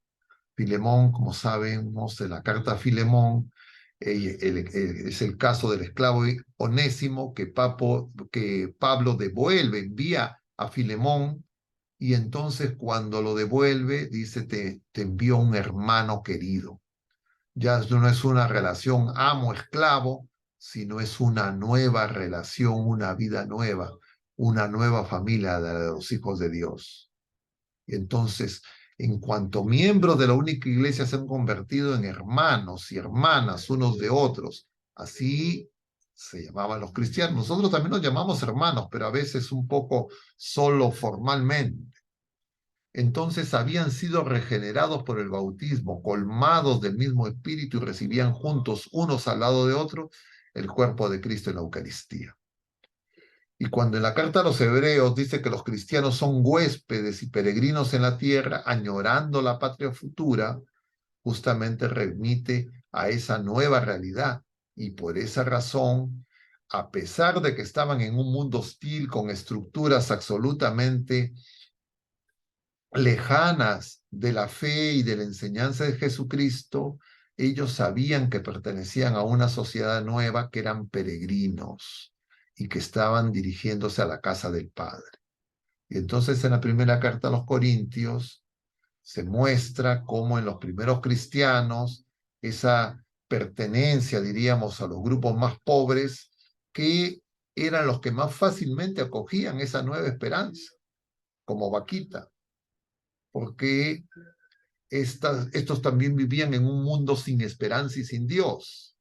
Filemón, como sabemos de la carta a Filemón, es el caso del esclavo Onésimo que Pablo devuelve, envía a Filemón, y entonces cuando lo devuelve, dice, te envió un hermano querido. Ya no es una relación amo-esclavo, sino es una nueva relación, una vida nueva, una nueva familia de los hijos de Dios. Y entonces, en cuanto miembros de la única iglesia se han convertido en hermanos y hermanas unos de otros, así se llamaban los cristianos. Nosotros también nos llamamos hermanos, pero a veces un poco solo formalmente. Entonces habían sido regenerados por el bautismo, colmados del mismo espíritu y recibían juntos, unos al lado de otros, el cuerpo de Cristo en la Eucaristía. Y cuando en la carta a los Hebreos dice que los cristianos son huéspedes y peregrinos en la tierra, añorando la patria futura, justamente remite a esa nueva realidad. Y por esa razón, a pesar de que estaban en un mundo hostil con estructuras absolutamente lejanas de la fe y de la enseñanza de Jesucristo, ellos sabían que pertenecían a una sociedad nueva, que eran peregrinos y que estaban dirigiéndose a la casa del Padre. Y entonces en la primera carta a los Corintios se muestra cómo en los primeros cristianos esa pertenencia, diríamos, a los grupos más pobres, que eran los que más fácilmente acogían esa nueva esperanza, como Vaquita, porque estos también vivían en un mundo sin esperanza y sin Dios.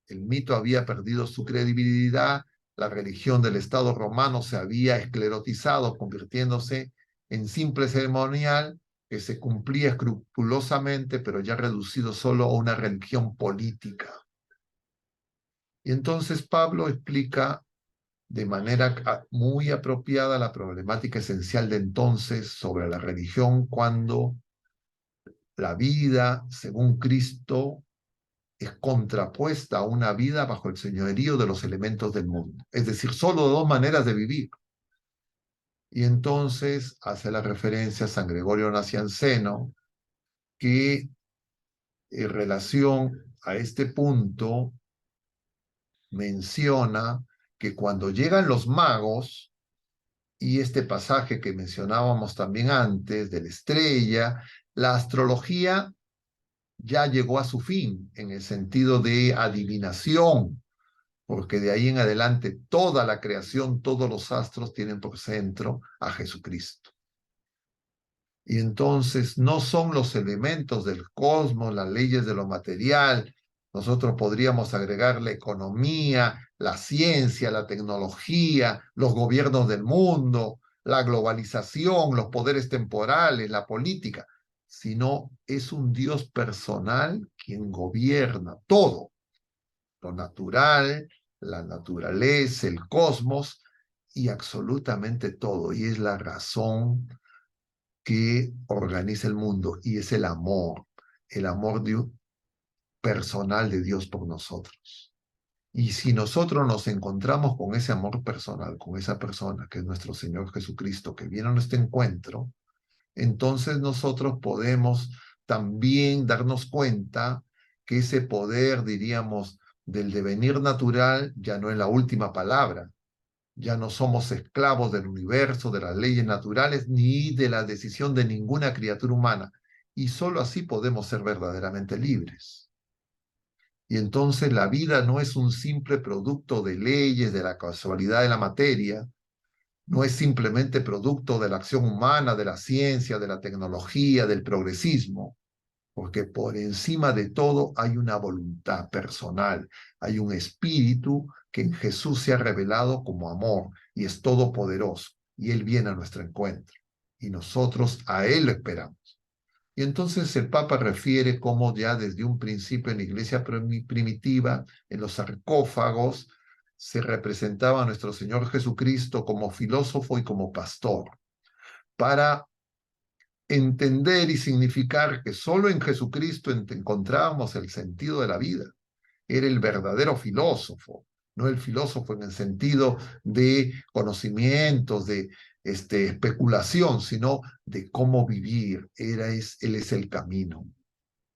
El mito había perdido su credibilidad, la religión del Estado romano se había esclerotizado, convirtiéndose en simple ceremonial que se cumplía escrupulosamente, pero ya reducido solo a una religión política. Y entonces Pablo explica de manera muy apropiada la problemática esencial de entonces sobre la religión cuando la vida, según Cristo, es contrapuesta a una vida bajo el señorío de los elementos del mundo. Es decir, solo dos maneras de vivir. Y entonces hace la referencia a San Gregorio Nacianceno, que en relación a este punto menciona que cuando llegan los magos, y este pasaje que mencionábamos también antes de la estrella, la astrología ya llegó a su fin en el sentido de adivinación, porque de ahí en adelante toda la creación, todos los astros tienen por centro a Jesucristo. Y entonces no son los elementos del cosmos, las leyes de lo material. Nosotros podríamos agregar la economía, la ciencia, la tecnología, los gobiernos del mundo, la globalización, los poderes temporales, la política, sino es un Dios personal quien gobierna todo, lo natural, la naturaleza, el cosmos y absolutamente todo. Y es la razón que organiza el mundo y es el amor personal de Dios por nosotros. Y si nosotros nos encontramos con ese amor personal, con esa persona que es nuestro Señor Jesucristo, que viene a nuestro encuentro, entonces nosotros podemos también darnos cuenta que ese poder, diríamos, del devenir natural ya no es la última palabra. Ya no somos esclavos del universo, de las leyes naturales, ni de la decisión de ninguna criatura humana. Y sólo así podemos ser verdaderamente libres. Y entonces la vida no es un simple producto de leyes, de la casualidad de la materia, no es simplemente producto de la acción humana, de la ciencia, de la tecnología, del progresismo, porque por encima de todo hay una voluntad personal, hay un espíritu que en Jesús se ha revelado como amor y es todopoderoso, y Él viene a nuestro encuentro, y nosotros a Él lo esperamos. Y entonces el Papa refiere cómo ya desde un principio en la iglesia primitiva, en los sarcófagos, se representaba a nuestro Señor Jesucristo como filósofo y como pastor, para entender y significar que solo en Jesucristo encontrábamos el sentido de la vida. Era el verdadero filósofo, no el filósofo en el sentido de conocimientos, de especulación, sino de cómo vivir. Él es el camino,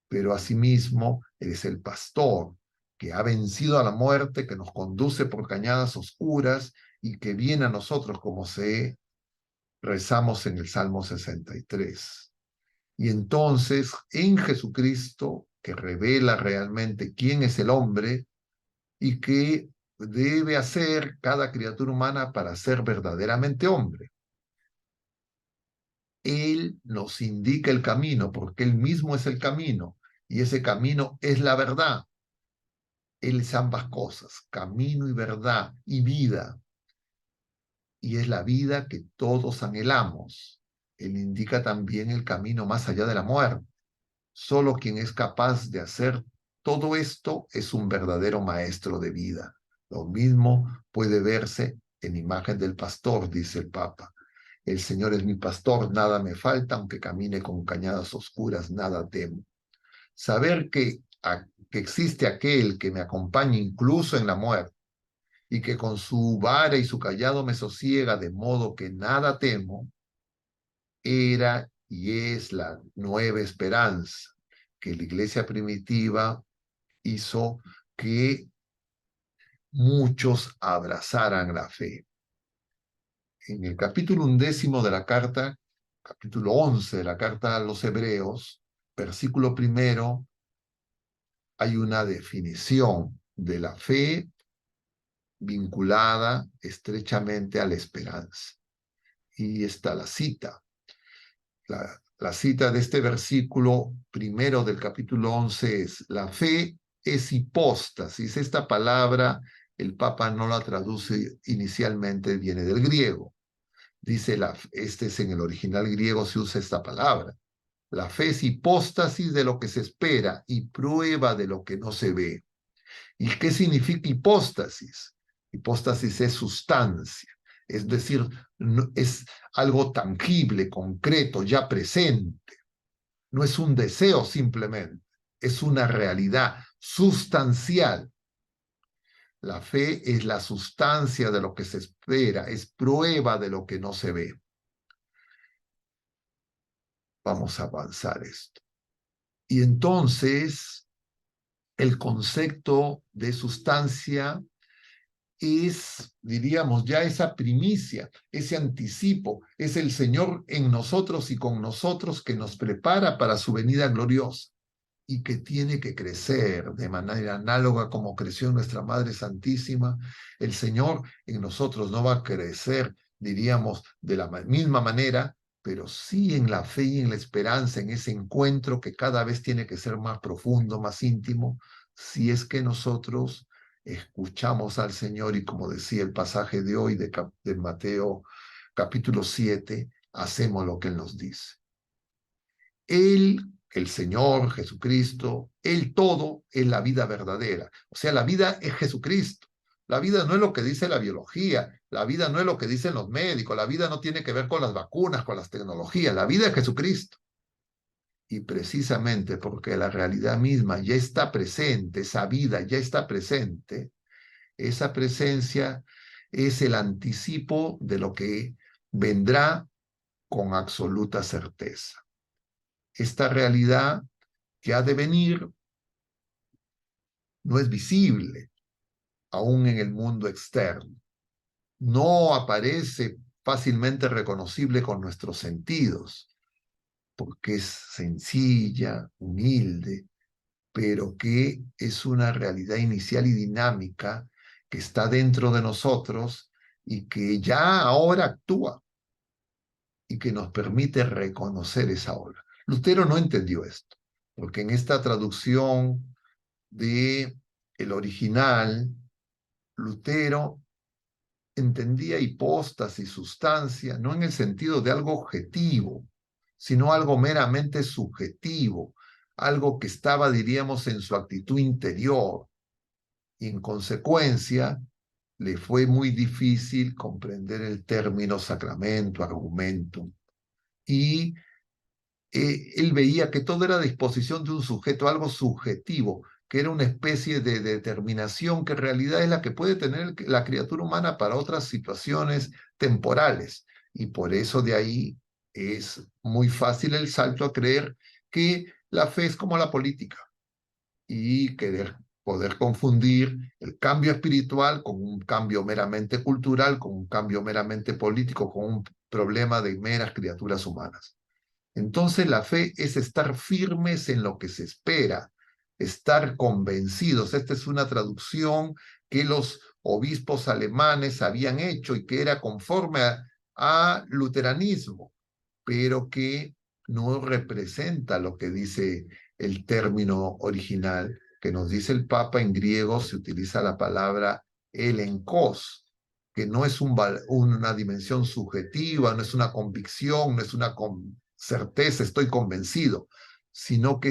pero asimismo Él es el pastor que ha vencido a la muerte, que nos conduce por cañadas oscuras y que viene a nosotros como se rezamos en el Salmo 63. Y entonces, en Jesucristo, que revela realmente quién es el hombre y qué debe hacer cada criatura humana para ser verdaderamente hombre. Él nos indica el camino, porque Él mismo es el camino, y ese camino es la verdad. Él es ambas cosas, camino y verdad y vida. Y es la vida que todos anhelamos. Él indica también el camino más allá de la muerte. Solo quien es capaz de hacer todo esto es un verdadero maestro de vida. Lo mismo puede verse en imagen del pastor, dice el Papa. El Señor es mi pastor, nada me falta, aunque camine con cañadas oscuras, nada temo. Saber que existe aquel que me acompaña incluso en la muerte y que con su vara y su callado me sosiega de modo que nada temo, era y es la nueva esperanza que la iglesia primitiva hizo que muchos abrazaran la fe. En el capítulo 11 de la carta, capítulo 11 de la carta a los Hebreos, versículo primero, hay una definición de la fe vinculada estrechamente a la esperanza. Y está la cita. la cita de este versículo primero del capítulo 11 es: la fe es hipóstasis. Esta palabra el Papa no la traduce inicialmente, viene del griego. Dice, este es en el original griego, se usa esta palabra. La fe es hipóstasis de lo que se espera y prueba de lo que no se ve. ¿Y qué significa hipóstasis? Hipóstasis es sustancia, es decir, es algo tangible, concreto, ya presente. No es un deseo simplemente, es una realidad sustancial. La fe es la sustancia de lo que se espera, es prueba de lo que no se ve. Vamos a avanzar esto. Y entonces, el concepto de sustancia es, diríamos, ya esa primicia, ese anticipo, es el Señor en nosotros y con nosotros que nos prepara para su venida gloriosa y que tiene que crecer de manera análoga como creció nuestra Madre Santísima. El Señor en nosotros no va a crecer, diríamos, de la misma manera, pero sí en la fe y en la esperanza, en ese encuentro que cada vez tiene que ser más profundo, más íntimo, si es que nosotros escuchamos al Señor y, como decía el pasaje de hoy de Mateo capítulo 7, hacemos lo que Él nos dice. Él, el Señor Jesucristo, Él todo es la vida verdadera. O sea, la vida es Jesucristo. La vida no es lo que dice la biología, la vida no es lo que dicen los médicos, la vida no tiene que ver con las vacunas, con las tecnologías, la vida es Jesucristo. Y precisamente porque la realidad misma ya está presente, esa vida ya está presente, esa presencia es el anticipo de lo que vendrá con absoluta certeza. Esta realidad que ha de venir no es visible aún en el mundo externo. No aparece fácilmente reconocible con nuestros sentidos, porque es sencilla, humilde, pero que es una realidad inicial y dinámica que está dentro de nosotros y que ya ahora actúa y que nos permite reconocer esa obra. Lutero no entendió esto, porque en esta traducción de el original, Lutero entendía hipóstasis, sustancia, no en el sentido de algo objetivo, sino algo meramente subjetivo, algo que estaba, diríamos, en su actitud interior. Y en consecuencia, le fue muy difícil comprender el término sacramento, argumento. Y él veía que todo era disposición de un sujeto, algo subjetivo, que era una especie de determinación que en realidad es la que puede tener la criatura humana para otras situaciones temporales. Y por eso de ahí es muy fácil el salto a creer que la fe es como la política y poder confundir el cambio espiritual con un cambio meramente cultural, con un cambio meramente político, con un problema de meras criaturas humanas. Entonces la fe es estar firmes en lo que se espera, estar convencidos. Esta es una traducción que los obispos alemanes habían hecho y que era conforme a luteranismo, pero que no representa lo que dice el término original que nos dice el Papa. En griego se utiliza la palabra elenkos, que no es una dimensión subjetiva, no es una convicción, no es una certeza, estoy convencido, sino que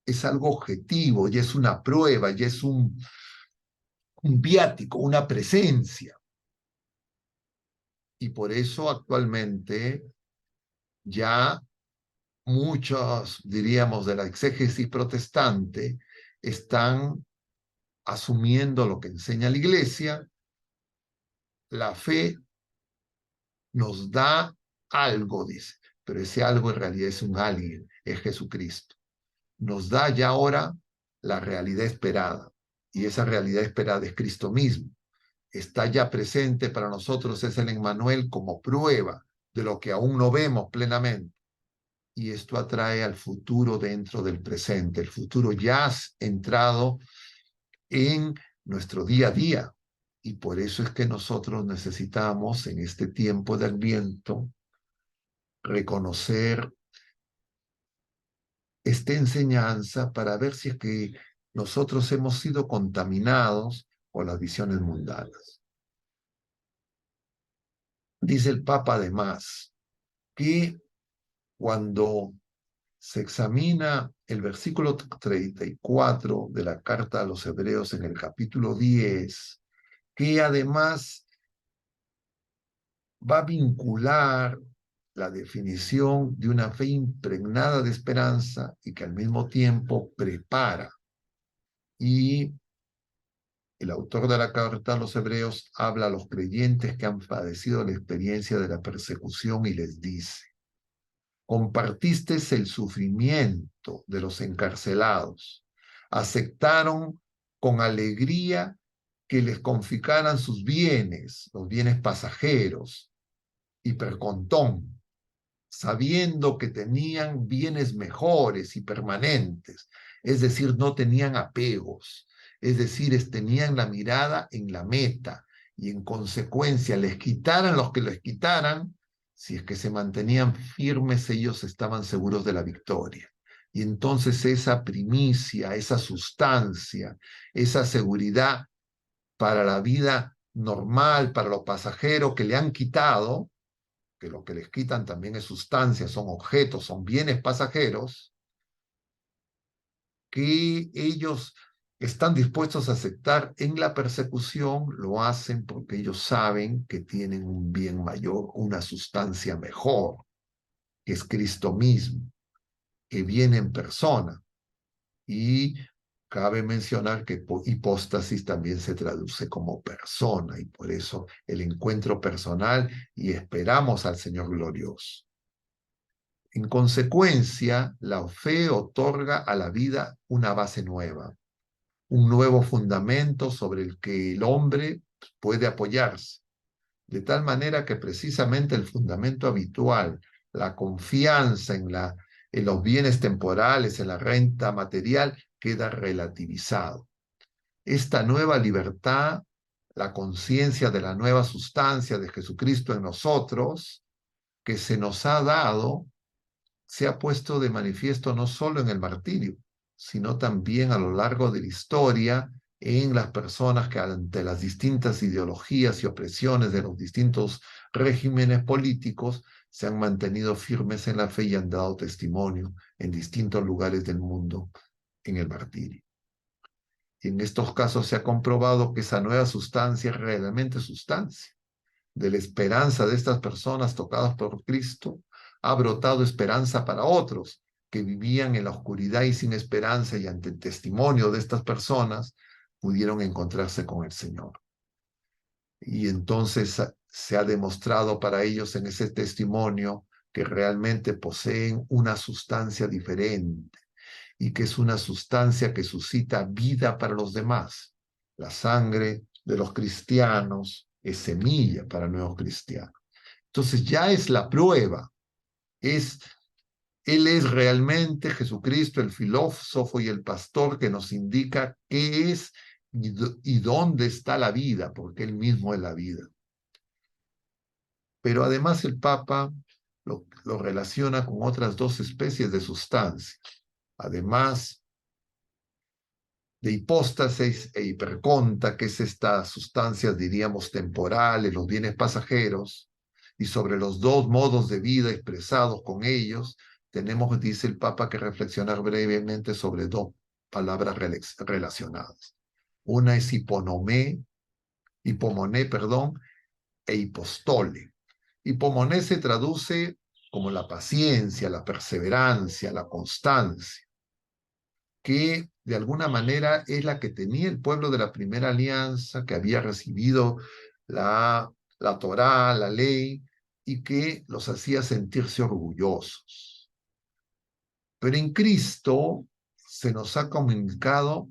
es algo objetivo, ya es una prueba, ya es un viático, una presencia. Y por eso actualmente ya muchos, diríamos, de la exégesis protestante están asumiendo lo que enseña la Iglesia. La fe nos da algo, dice, pero ese algo en realidad es un alguien, es Jesucristo. Nos da ya ahora la realidad esperada, y esa realidad esperada es Cristo mismo. Está ya presente para nosotros, es el Emmanuel como prueba de lo que aún no vemos plenamente. Y esto atrae al futuro dentro del presente. El futuro ya ha entrado en nuestro día a día. Y por eso es que nosotros necesitamos en este tiempo de Adviento reconocer esta enseñanza para ver si es que nosotros hemos sido contaminados por las visiones mundanas. Dice el Papa además que cuando se examina el versículo 34 de la carta a los Hebreos en el capítulo 10, que además va a vincular la definición de una fe impregnada de esperanza y que al mismo tiempo prepara. Y el autor de la carta a los Hebreos habla a los creyentes que han padecido la experiencia de la persecución y les dice: compartisteis el sufrimiento de los encarcelados, aceptaron con alegría que les confiscaran sus bienes, los bienes pasajeros, hipercontón, sabiendo que tenían bienes mejores y permanentes, es decir, no tenían apegos, es decir, tenían la mirada en la meta y en consecuencia les quitaran los que les quitaran, si es que se mantenían firmes, ellos estaban seguros de la victoria. Y entonces esa primicia, esa sustancia, esa seguridad para la vida normal, para lo pasajero que le han quitado, que lo que les quitan también es sustancia, son objetos, son bienes pasajeros, que ellos están dispuestos a aceptar en la persecución, lo hacen porque ellos saben que tienen un bien mayor, una sustancia mejor, que es Cristo mismo, que viene en persona. Y cabe mencionar que hipóstasis también se traduce como persona, y por eso el encuentro personal, y esperamos al Señor glorioso. En consecuencia, la fe otorga a la vida una base nueva, un nuevo fundamento sobre el que el hombre puede apoyarse, de tal manera que precisamente el fundamento habitual, la confianza en los bienes temporales, en la renta material, queda relativizado. Esta nueva libertad, la conciencia de la nueva sustancia de Jesucristo en nosotros, que se nos ha dado, se ha puesto de manifiesto no solo en el martirio, sino también a lo largo de la historia en las personas que ante las distintas ideologías y opresiones de los distintos regímenes políticos se han mantenido firmes en la fe y han dado testimonio en distintos lugares del mundo en el martirio. Y en estos casos se ha comprobado que esa nueva sustancia es realmente sustancia de la esperanza de estas personas tocadas por Cristo, ha brotado esperanza para otros que vivían en la oscuridad y sin esperanza, y ante el testimonio de estas personas pudieron encontrarse con el Señor. Y entonces se ha demostrado para ellos en ese testimonio que realmente poseen una sustancia diferente y que es una sustancia que suscita vida para los demás. La sangre de los cristianos es semilla para nuevos cristianos. Entonces ya es la prueba, Él es realmente Jesucristo, el filósofo y el pastor que nos indica qué es y dónde está la vida, porque Él mismo es la vida. Pero además el Papa lo relaciona con otras dos especies de sustancias. Además de hipóstasis e hiperconta, que es estas sustancias, diríamos, temporales, los bienes pasajeros, y sobre los dos modos de vida expresados con ellos, tenemos, dice el Papa, que reflexionar brevemente sobre dos palabras relacionadas. Una es hipomoné, e hipostole. Hipomoné se traduce como la paciencia, la perseverancia, la constancia, que de alguna manera es la que tenía el pueblo de la primera alianza, que había recibido la Torá, la ley, y que los hacía sentirse orgullosos. Pero en Cristo se nos ha comunicado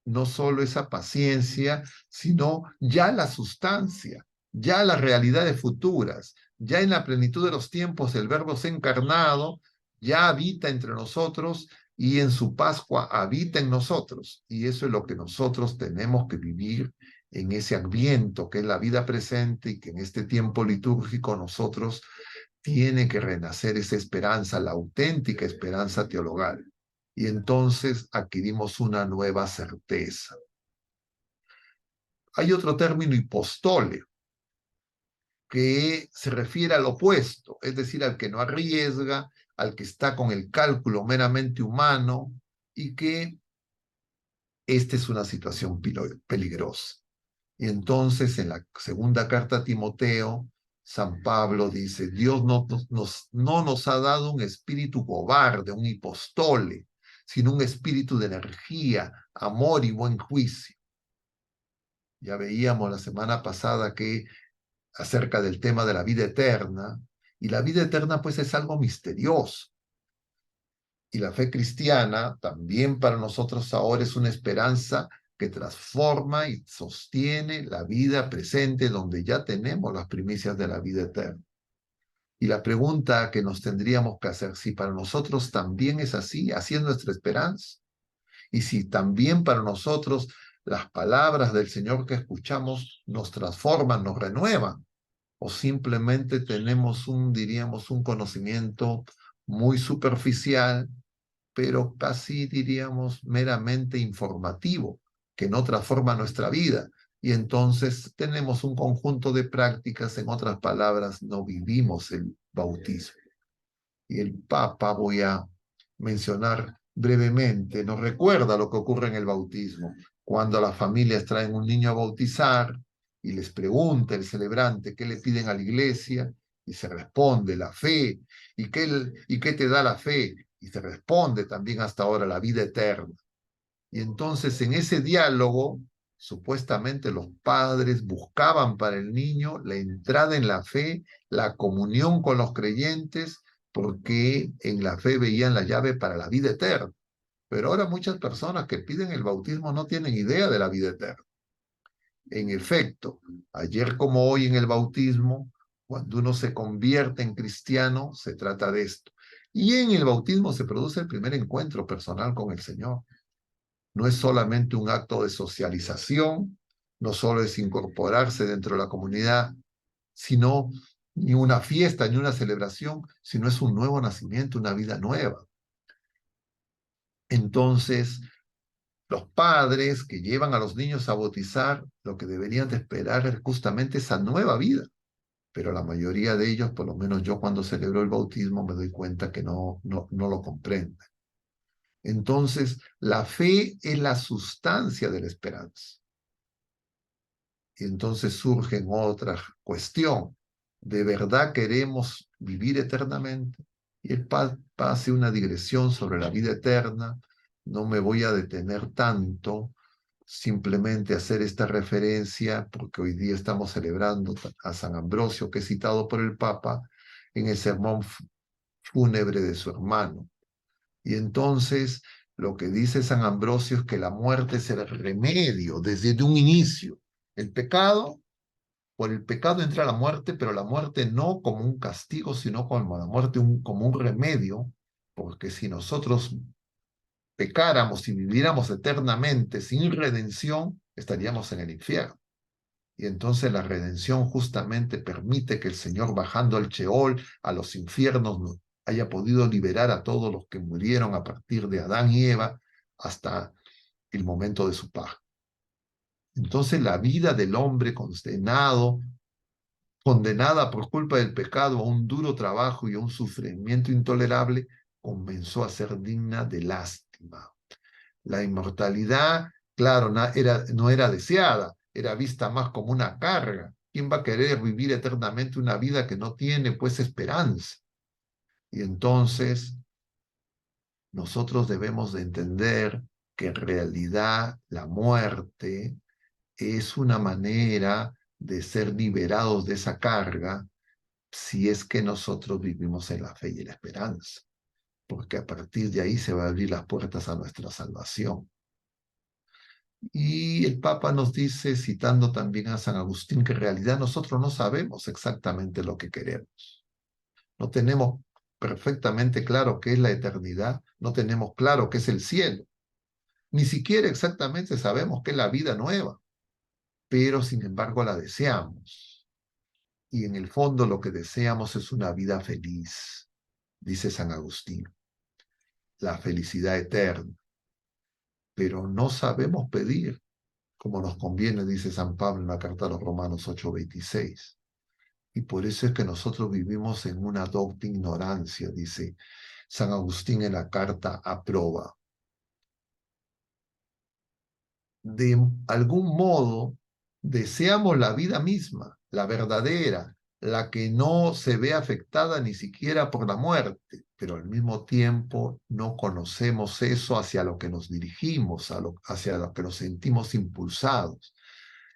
no solo esa paciencia, sino ya la sustancia, ya las realidades futuras, ya en la plenitud de los tiempos el Verbo se ha encarnado, ya habita entre nosotros y en su Pascua habita en nosotros. Y eso es lo que nosotros tenemos que vivir en ese Adviento, que es la vida presente, y que en este tiempo litúrgico nosotros tiene que renacer esa esperanza, la auténtica esperanza teologal. Y entonces adquirimos una nueva certeza. Hay otro término, hipostole, que se refiere al opuesto, es decir, al que no arriesga, al que está con el cálculo meramente humano y que esta es una situación peligrosa. Y entonces en la segunda carta a Timoteo, San Pablo dice, Dios no nos ha dado un espíritu cobarde, un hipostole, sino un espíritu de energía, amor y buen juicio. Ya veíamos la semana pasada que acerca del tema de la vida eterna, y la vida eterna pues es algo misterioso. Y la fe cristiana también para nosotros ahora es una esperanza que transforma y sostiene la vida presente donde ya tenemos las primicias de la vida eterna. Y la pregunta que nos tendríamos que hacer, si para nosotros también es así, así es nuestra esperanza, y si también para nosotros las palabras del Señor que escuchamos nos transforman, nos renuevan, o simplemente tenemos diríamos, un conocimiento muy superficial, pero casi diríamos meramente informativo, que no transforma nuestra vida. Y entonces tenemos un conjunto de prácticas, en otras palabras, no vivimos el bautismo. Y el Papa, voy a mencionar brevemente, nos recuerda lo que ocurre en el bautismo. Cuando las familias traen un niño a bautizar y les pregunta el celebrante qué le piden a la iglesia, y se responde la fe. ¿Y qué te da la fe? Y se responde también hasta ahora la vida eterna. Y entonces en ese diálogo, supuestamente los padres buscaban para el niño la entrada en la fe, la comunión con los creyentes, porque en la fe veían la llave para la vida eterna. Pero ahora muchas personas que piden el bautismo no tienen idea de la vida eterna. En efecto, ayer como hoy en el bautismo, cuando uno se convierte en cristiano, se trata de esto. Y en el bautismo se produce el primer encuentro personal con el Señor. No es solamente un acto de socialización, no solo es incorporarse dentro de la comunidad, sino ni una fiesta, ni una celebración, sino es un nuevo nacimiento, una vida nueva. Entonces, los padres que llevan a los niños a bautizar, lo que deberían de esperar es justamente esa nueva vida. Pero la mayoría de ellos, por lo menos yo cuando celebro el bautismo, me doy cuenta que no lo comprenden. Entonces, la fe es la sustancia de la esperanza. Y entonces surge otra cuestión. ¿De verdad queremos vivir eternamente? Y el Papa hace una digresión sobre la vida eterna. No me voy a detener tanto, simplemente hacer esta referencia, porque hoy día estamos celebrando a San Ambrosio, que es citado por el Papa en el sermón fúnebre de su hermano. Y entonces lo que dice San Ambrosio es que la muerte es el remedio desde un inicio. El pecado, por el pecado entra la muerte, pero la muerte no como un castigo, sino como la muerte como un remedio, porque si nosotros pecáramos y viviéramos eternamente sin redención, estaríamos en el infierno. Y entonces la redención justamente permite que el Señor, bajando al Sheol, a los infiernos, haya podido liberar a todos los que murieron a partir de Adán y Eva hasta el momento de su paz. Entonces la vida del hombre condenada por culpa del pecado a un duro trabajo y a un sufrimiento intolerable, comenzó a ser digna de lástima. La inmortalidad, claro, no era deseada, era vista más como una carga. ¿Quién va a querer vivir eternamente una vida que no tiene, pues, esperanza? Y entonces nosotros debemos de entender que en realidad la muerte es una manera de ser liberados de esa carga si es que nosotros vivimos en la fe y en la esperanza, porque a partir de ahí se van a abrir las puertas a nuestra salvación. Y el Papa nos dice, citando también a San Agustín, que en realidad nosotros no sabemos exactamente lo que queremos. No tenemos perfectamente claro qué es la eternidad, no tenemos claro qué es el cielo. Ni siquiera exactamente sabemos qué es la vida nueva, pero sin embargo la deseamos. y en el fondo lo que deseamos es una vida feliz, dice San Agustín, la felicidad eterna, pero no sabemos pedir como nos conviene, dice San Pablo en la carta a los Romanos 8:26. Y por eso es que nosotros vivimos en una docta ignorancia, dice San Agustín en la carta a Proba. De algún modo, deseamos la vida misma, la verdadera, la que no se ve afectada ni siquiera por la muerte, pero al mismo tiempo no conocemos eso hacia lo que nos dirigimos, hacia lo que nos sentimos impulsados.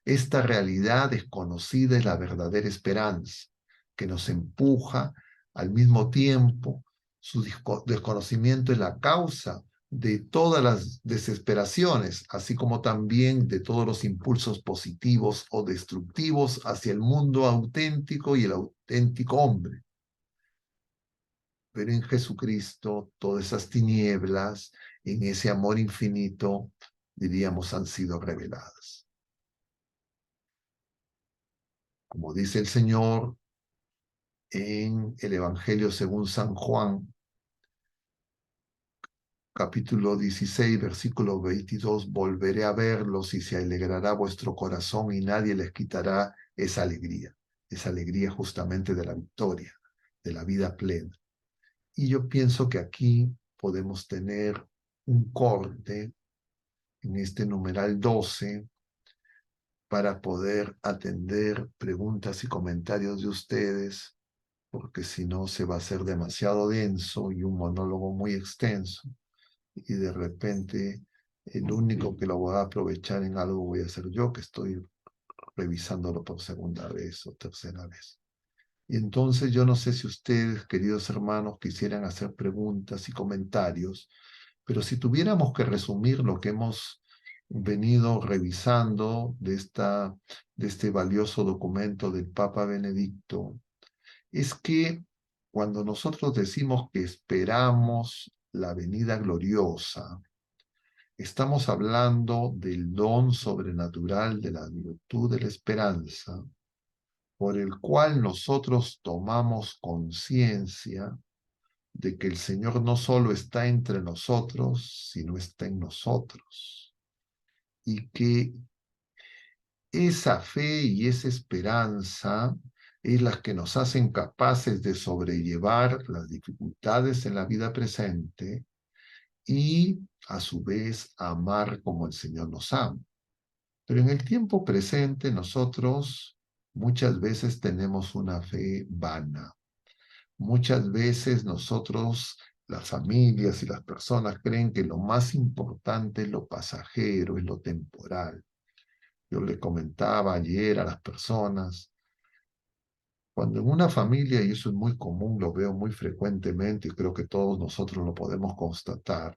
Esta realidad desconocida es la verdadera esperanza, que nos empuja al mismo tiempo. Su desconocimiento es la causa de todas las desesperaciones, así como también de todos los impulsos positivos o destructivos hacia el mundo auténtico y el auténtico hombre. Pero en Jesucristo, todas esas tinieblas, en ese amor infinito, diríamos, han sido reveladas. Como dice el Señor en el Evangelio según San Juan, capítulo 16, versículo 22, volveré a verlos y se alegrará vuestro corazón y nadie les quitará esa alegría justamente de la victoria, de la vida plena. Y yo pienso que aquí podemos tener un corte en este numeral 12 para poder atender preguntas y comentarios de ustedes, porque si no se va a hacer demasiado denso y un monólogo muy extenso. Y de repente el único que lo va a aprovechar en algo voy a ser yo, que estoy revisándolo por segunda vez o tercera vez. Y entonces yo no sé si ustedes, queridos hermanos, quisieran hacer preguntas y comentarios, pero si tuviéramos que resumir lo que hemos venido revisando de este valioso documento del Papa Benedicto, es que cuando nosotros decimos que esperamos la venida gloriosa, estamos hablando del don sobrenatural de la virtud de la esperanza, por el cual nosotros tomamos conciencia de que el Señor no solo está entre nosotros, sino está en nosotros, y que esa fe y esa esperanza es las que nos hacen capaces de sobrellevar las dificultades en la vida presente y a su vez amar como el Señor nos ama. Pero en el tiempo presente nosotros muchas veces tenemos una fe vana. Muchas veces nosotros, las familias y las personas creen que lo más importante es lo pasajero, es lo temporal. Yo le comentaba ayer a las personas, cuando en una familia, y eso es muy común, lo veo muy frecuentemente y creo que todos nosotros lo podemos constatar,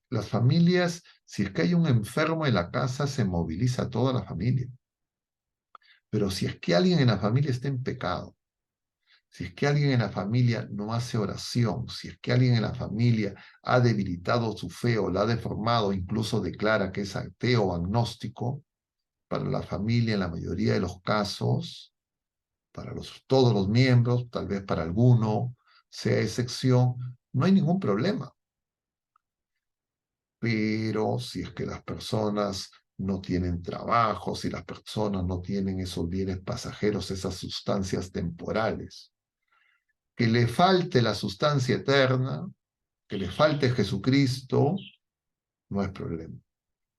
las familias, si es que hay un enfermo en la casa, se moviliza toda la familia. Pero si es que alguien en la familia está en pecado, si es que alguien en la familia no hace oración, si es que alguien en la familia ha debilitado su fe o la ha deformado, incluso declara que es ateo o agnóstico, para la familia en la mayoría de los casos, para todos los miembros, tal vez para alguno sea excepción, no hay ningún problema. Pero si es que las personas no tienen trabajo, si las personas no tienen esos bienes pasajeros, esas sustancias temporales, que le falte la sustancia eterna, que le falte Jesucristo, no es problema.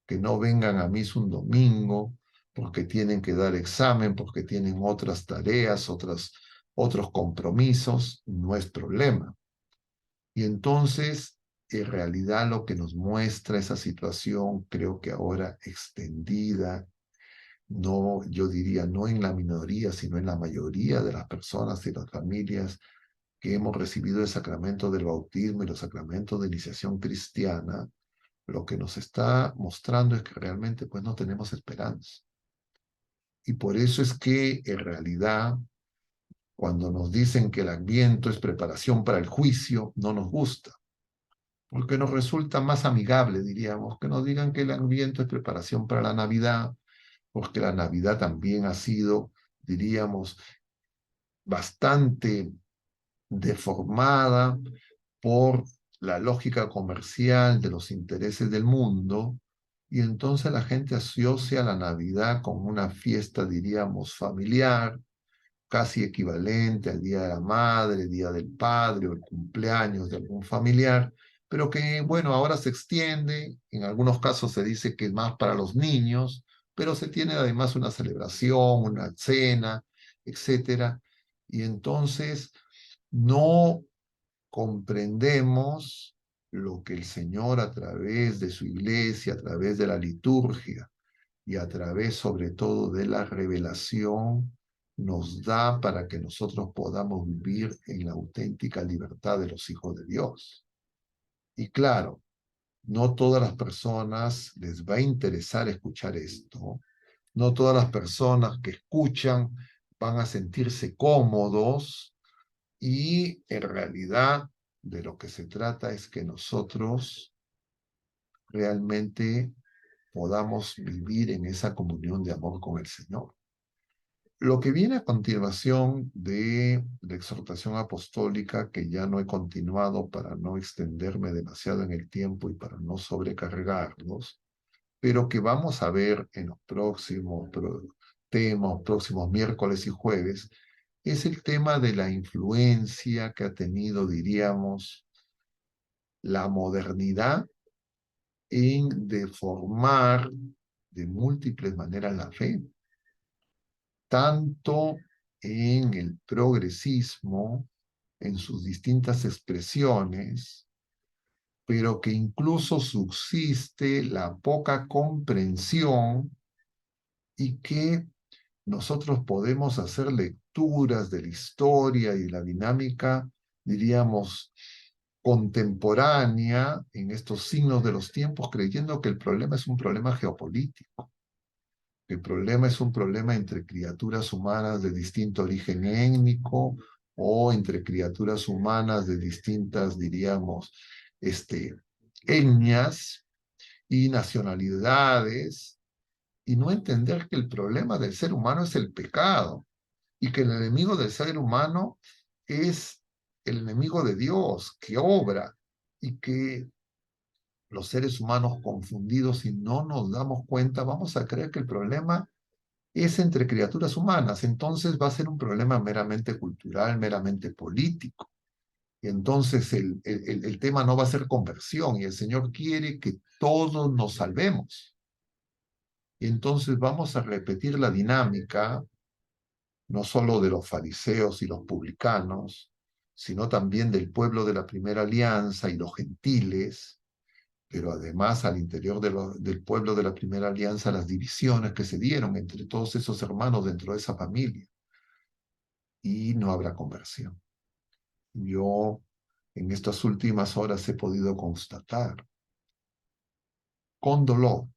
Que no vengan a misa un domingo porque tienen que dar examen, porque tienen otras tareas, otros compromisos, no es problema. Y entonces, en realidad lo que nos muestra esa situación, creo que ahora extendida, no, yo diría, no en la minoría, sino en la mayoría de las personas y las familias que hemos recibido el sacramento del bautismo y los sacramentos de iniciación cristiana, lo que nos está mostrando es que realmente pues no tenemos esperanza. Y por eso es que en realidad cuando nos dicen que el Adviento es preparación para el juicio, no nos gusta, porque nos resulta más amigable, diríamos, que nos digan que el Adviento es preparación para la Navidad, porque la Navidad también ha sido diríamos, bastante deformada por la lógica comercial de los intereses del mundo, y entonces la gente asocia la Navidad con una fiesta, diríamos, familiar, casi equivalente al Día de la Madre, Día del Padre o el cumpleaños de algún familiar, pero que, bueno, ahora se extiende, en algunos casos se dice que es más para los niños, pero se tiene además una celebración, una cena, etcétera, y entonces no comprendemos lo que el Señor a través de su iglesia, a través de la liturgia y a través sobre todo de la revelación nos da para que nosotros podamos vivir en la auténtica libertad de los hijos de Dios. Y claro, no todas las personas les va a interesar escuchar esto, no todas las personas que escuchan van a sentirse cómodos, y en realidad de lo que se trata es que nosotros realmente podamos vivir en esa comunión de amor con el Señor. Lo que viene a continuación de la exhortación apostólica, que ya no he continuado para no extenderme demasiado en el tiempo y para no sobrecargarlos, pero que vamos a ver en los próximos temas, próximos miércoles y jueves, es el tema de la influencia que ha tenido, diríamos, la modernidad en deformar de múltiples maneras la fe, tanto en el progresismo, en sus distintas expresiones, pero que incluso subsiste la poca comprensión y que nosotros podemos hacer lecturas de la historia y la dinámica, diríamos, contemporánea en estos signos de los tiempos, creyendo que el problema es un problema geopolítico. El problema es un problema entre criaturas humanas de distinto origen étnico o entre criaturas humanas de distintas, diríamos, etnias y nacionalidades, y no entender que el problema del ser humano es el pecado y que el enemigo del ser humano es el enemigo de Dios que obra, y que los seres humanos confundidos, y no nos damos cuenta, vamos a creer que el problema es entre criaturas humanas. Entonces va a ser un problema meramente cultural, meramente político. Y entonces el tema no va a ser conversión, y el Señor quiere que todos nos salvemos. Y entonces vamos a repetir la dinámica, no solo de los fariseos y los publicanos, sino también del pueblo de la primera alianza y los gentiles, pero además al interior del pueblo de la primera alianza, las divisiones que se dieron entre todos esos hermanos dentro de esa familia, y no habrá conversión. Yo en estas últimas horas he podido constatar con dolor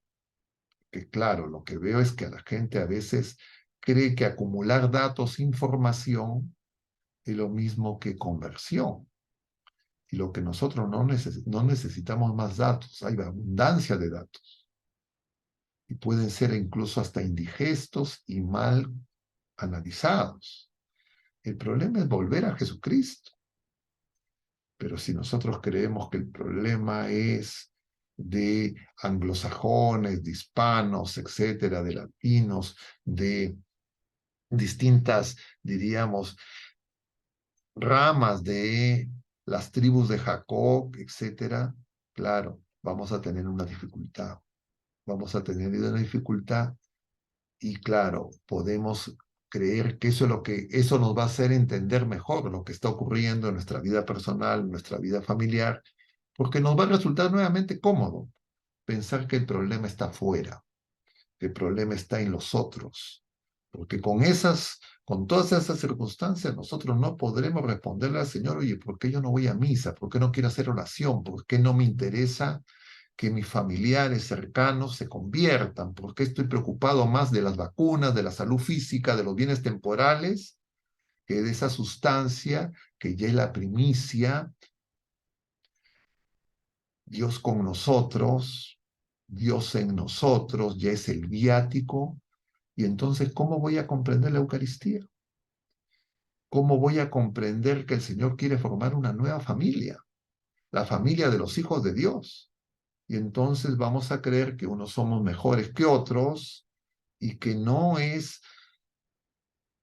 que, claro, lo que veo es que a la gente a veces cree que acumular datos, información, es lo mismo que conversión. Y lo que nosotros no necesitamos más datos, hay abundancia de datos. Y pueden ser incluso hasta indigestos y mal analizados. El problema es volver a Jesucristo. Pero si nosotros creemos que el problema es de anglosajones, de hispanos, etcétera, de latinos, de distintas, diríamos, ramas de las tribus de Jacob, etcétera, claro, vamos a tener una dificultad. Vamos a tener una dificultad, y claro, podemos creer que eso nos va a hacer entender mejor lo que está ocurriendo en nuestra vida personal, en nuestra vida familiar, porque nos va a resultar nuevamente cómodo pensar que el problema está fuera, que el problema está en los otros, porque con todas esas circunstancias nosotros no podremos responderle al Señor: oye, ¿por qué yo no voy a misa? ¿Por qué no quiero hacer oración? ¿Por qué no me interesa que mis familiares cercanos se conviertan? ¿Por qué estoy preocupado más de las vacunas, de la salud física, de los bienes temporales, que de esa sustancia que ya es la primicia? Dios con nosotros, Dios en nosotros, ya es el viático Y entonces, ¿cómo voy a comprender la Eucaristía? ¿Cómo voy a comprender que el Señor quiere formar una nueva familia, la familia de los hijos de Dios? Y entonces vamos a creer que unos somos mejores que otros y que no es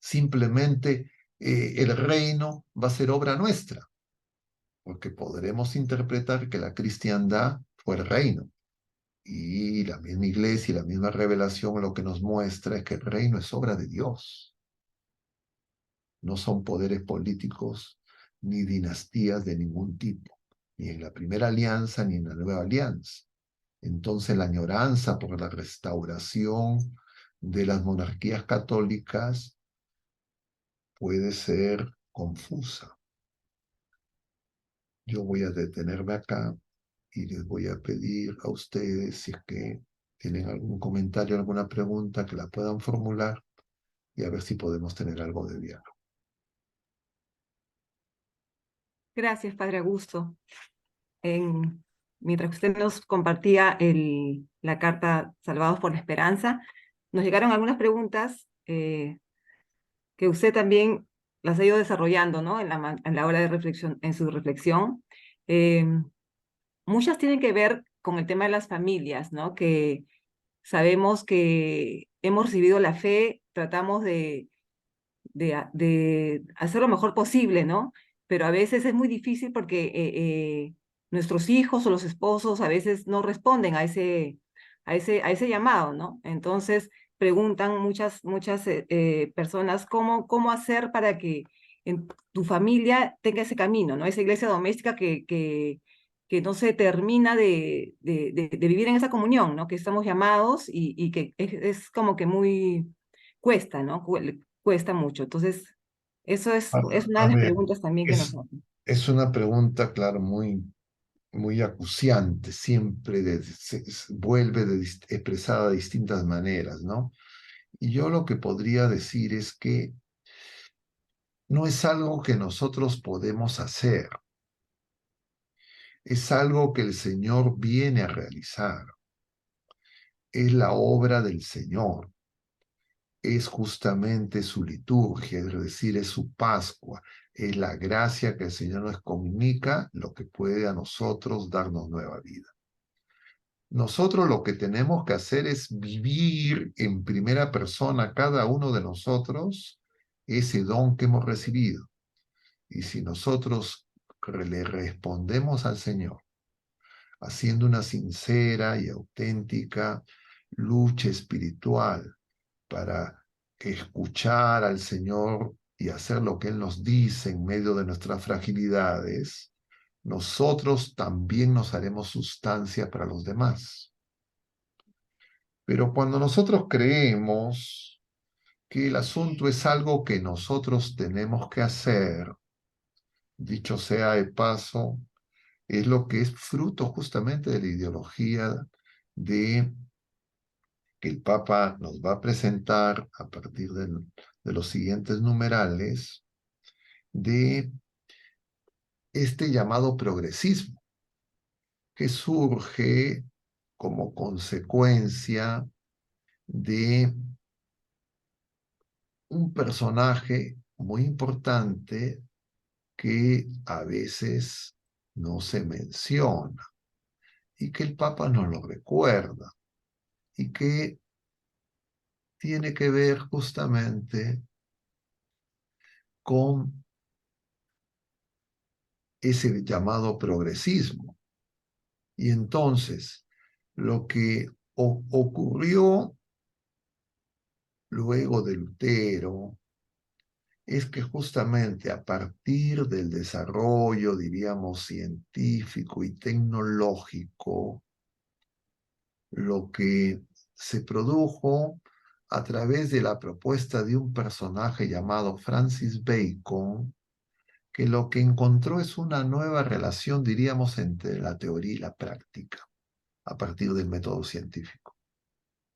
simplemente el reino va a ser obra nuestra, porque podremos interpretar que la cristiandad fue el reino. Y la misma iglesia y la misma revelación lo que nos muestra es que el reino es obra de Dios. No son poderes políticos ni dinastías de ningún tipo, ni en la primera alianza ni en la nueva alianza. Entonces la añoranza por la restauración de las monarquías católicas puede ser confusa. Yo voy a detenerme acá y les voy a pedir a ustedes, si es que tienen algún comentario, alguna pregunta, que la puedan formular y a ver si podemos tener algo de diálogo. Gracias, Padre Augusto. Mientras usted nos compartía la carta Salvados por la Esperanza, nos llegaron algunas preguntas que usted también las ha ido desarrollando, ¿no? En la hora de reflexión, en su reflexión. Eh, Muchas tienen que ver con el tema de las familias, ¿no? Que sabemos que hemos recibido la fe, tratamos de hacer lo mejor posible, ¿no? Pero a veces es muy difícil porque nuestros hijos o los esposos a veces no responden a ese llamado, ¿no? Entonces preguntan muchas personas cómo hacer para que en tu familia tenga ese camino, ¿no? Esa iglesia doméstica que no se termina de vivir en esa comunión, ¿no? Que estamos llamados y que es como que muy cuesta, ¿no? Cuesta mucho. Entonces, eso es una A de las ver, preguntas también que nos es, hacen. es una pregunta, claro, muy acuciante, siempre vuelve expresada de distintas maneras, ¿no? Y yo lo que podría decir es que no es algo que nosotros podemos hacer, es algo que el Señor viene a realizar, es la obra del Señor, es justamente su liturgia, es decir, es su Pascua, es la gracia que el Señor nos comunica, lo que puede a nosotros darnos nueva vida. Nosotros lo que tenemos que hacer es vivir en primera persona cada uno de nosotros ese don que hemos recibido. Y si nosotros le respondemos al Señor, haciendo una sincera y auténtica lucha espiritual para escuchar al Señor y hacer lo que Él nos dice en medio de nuestras fragilidades, nosotros también nos haremos sustancia para los demás. Pero cuando nosotros creemos que el asunto es algo que nosotros tenemos que hacer, dicho sea de paso, es lo que es fruto justamente de la ideología de que el Papa nos va a presentar a partir de los siguientes numerales, de este llamado progresismo, que surge como consecuencia de un personaje muy importante que a veces no se menciona y que el Papa nos lo recuerda y que tiene que ver justamente con ese llamado progresismo. Y entonces, lo que ocurrió luego de Lutero es que justamente a partir del desarrollo, diríamos, científico y tecnológico, lo que se produjo a través de la propuesta de un personaje llamado Francis Bacon, que lo que encontró es una nueva relación, diríamos, entre la teoría y la práctica, a partir del método científico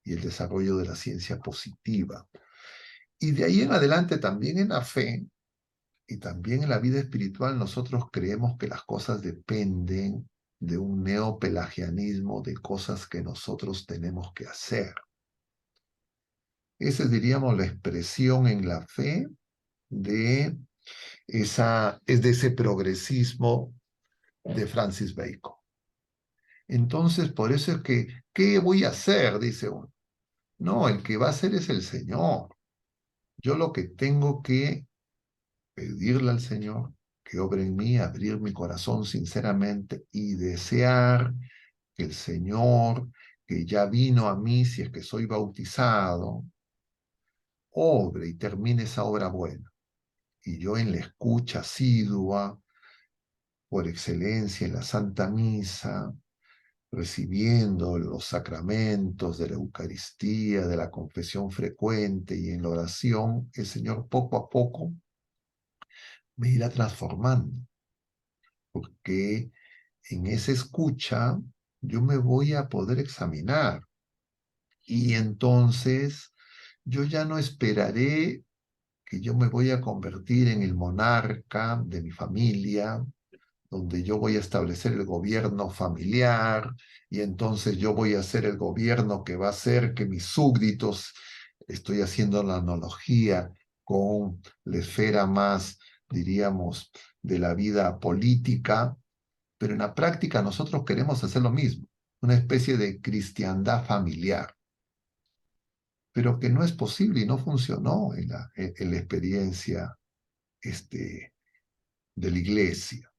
y el desarrollo de la ciencia positiva. Y de ahí en adelante también en la fe y también en la vida espiritual nosotros creemos que las cosas dependen de un neopelagianismo de cosas que nosotros tenemos que hacer. Esa es, diríamos, la expresión en la fe de de ese progresismo de Francis Bacon. Entonces, por eso es que, ¿qué voy a hacer? Dice uno. No, el que va a hacer es el Señor. Yo lo que tengo que pedirle al Señor que obre en mí, abrir mi corazón sinceramente y desear que el Señor, que ya vino a mí si es que soy bautizado, obre y termine esa obra buena. Y yo en la escucha asidua, por excelencia, en la Santa Misa, recibiendo los sacramentos de la Eucaristía, de la confesión frecuente y en la oración, el Señor poco a poco me irá transformando, porque en esa escucha yo me voy a poder examinar y entonces yo ya no esperaré que yo me voy a convertir en el monarca de mi familia, donde yo voy a establecer el gobierno familiar y entonces yo voy a hacer el gobierno que va a hacer que mis súbditos, estoy haciendo la analogía con la esfera más, diríamos, de la vida política, pero en la práctica nosotros queremos hacer lo mismo, una especie de cristiandad familiar, pero que no es posible y no funcionó en la experiencia de la iglesia,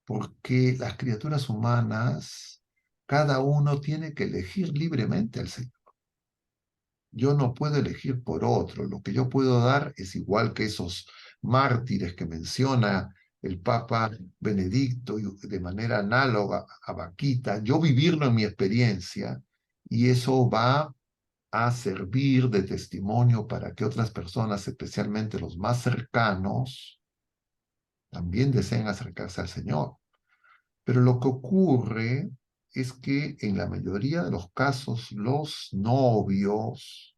porque las criaturas humanas, cada uno tiene que elegir libremente al Señor. Yo no puedo elegir por otro. Lo que yo puedo dar es igual que esos mártires que menciona el Papa Benedicto y de manera análoga a Vaquita, yo vivirlo en mi experiencia y eso va a servir de testimonio para que otras personas, especialmente los más cercanos, también deseen acercarse al Señor. Pero lo que ocurre es que en la mayoría de los casos los novios,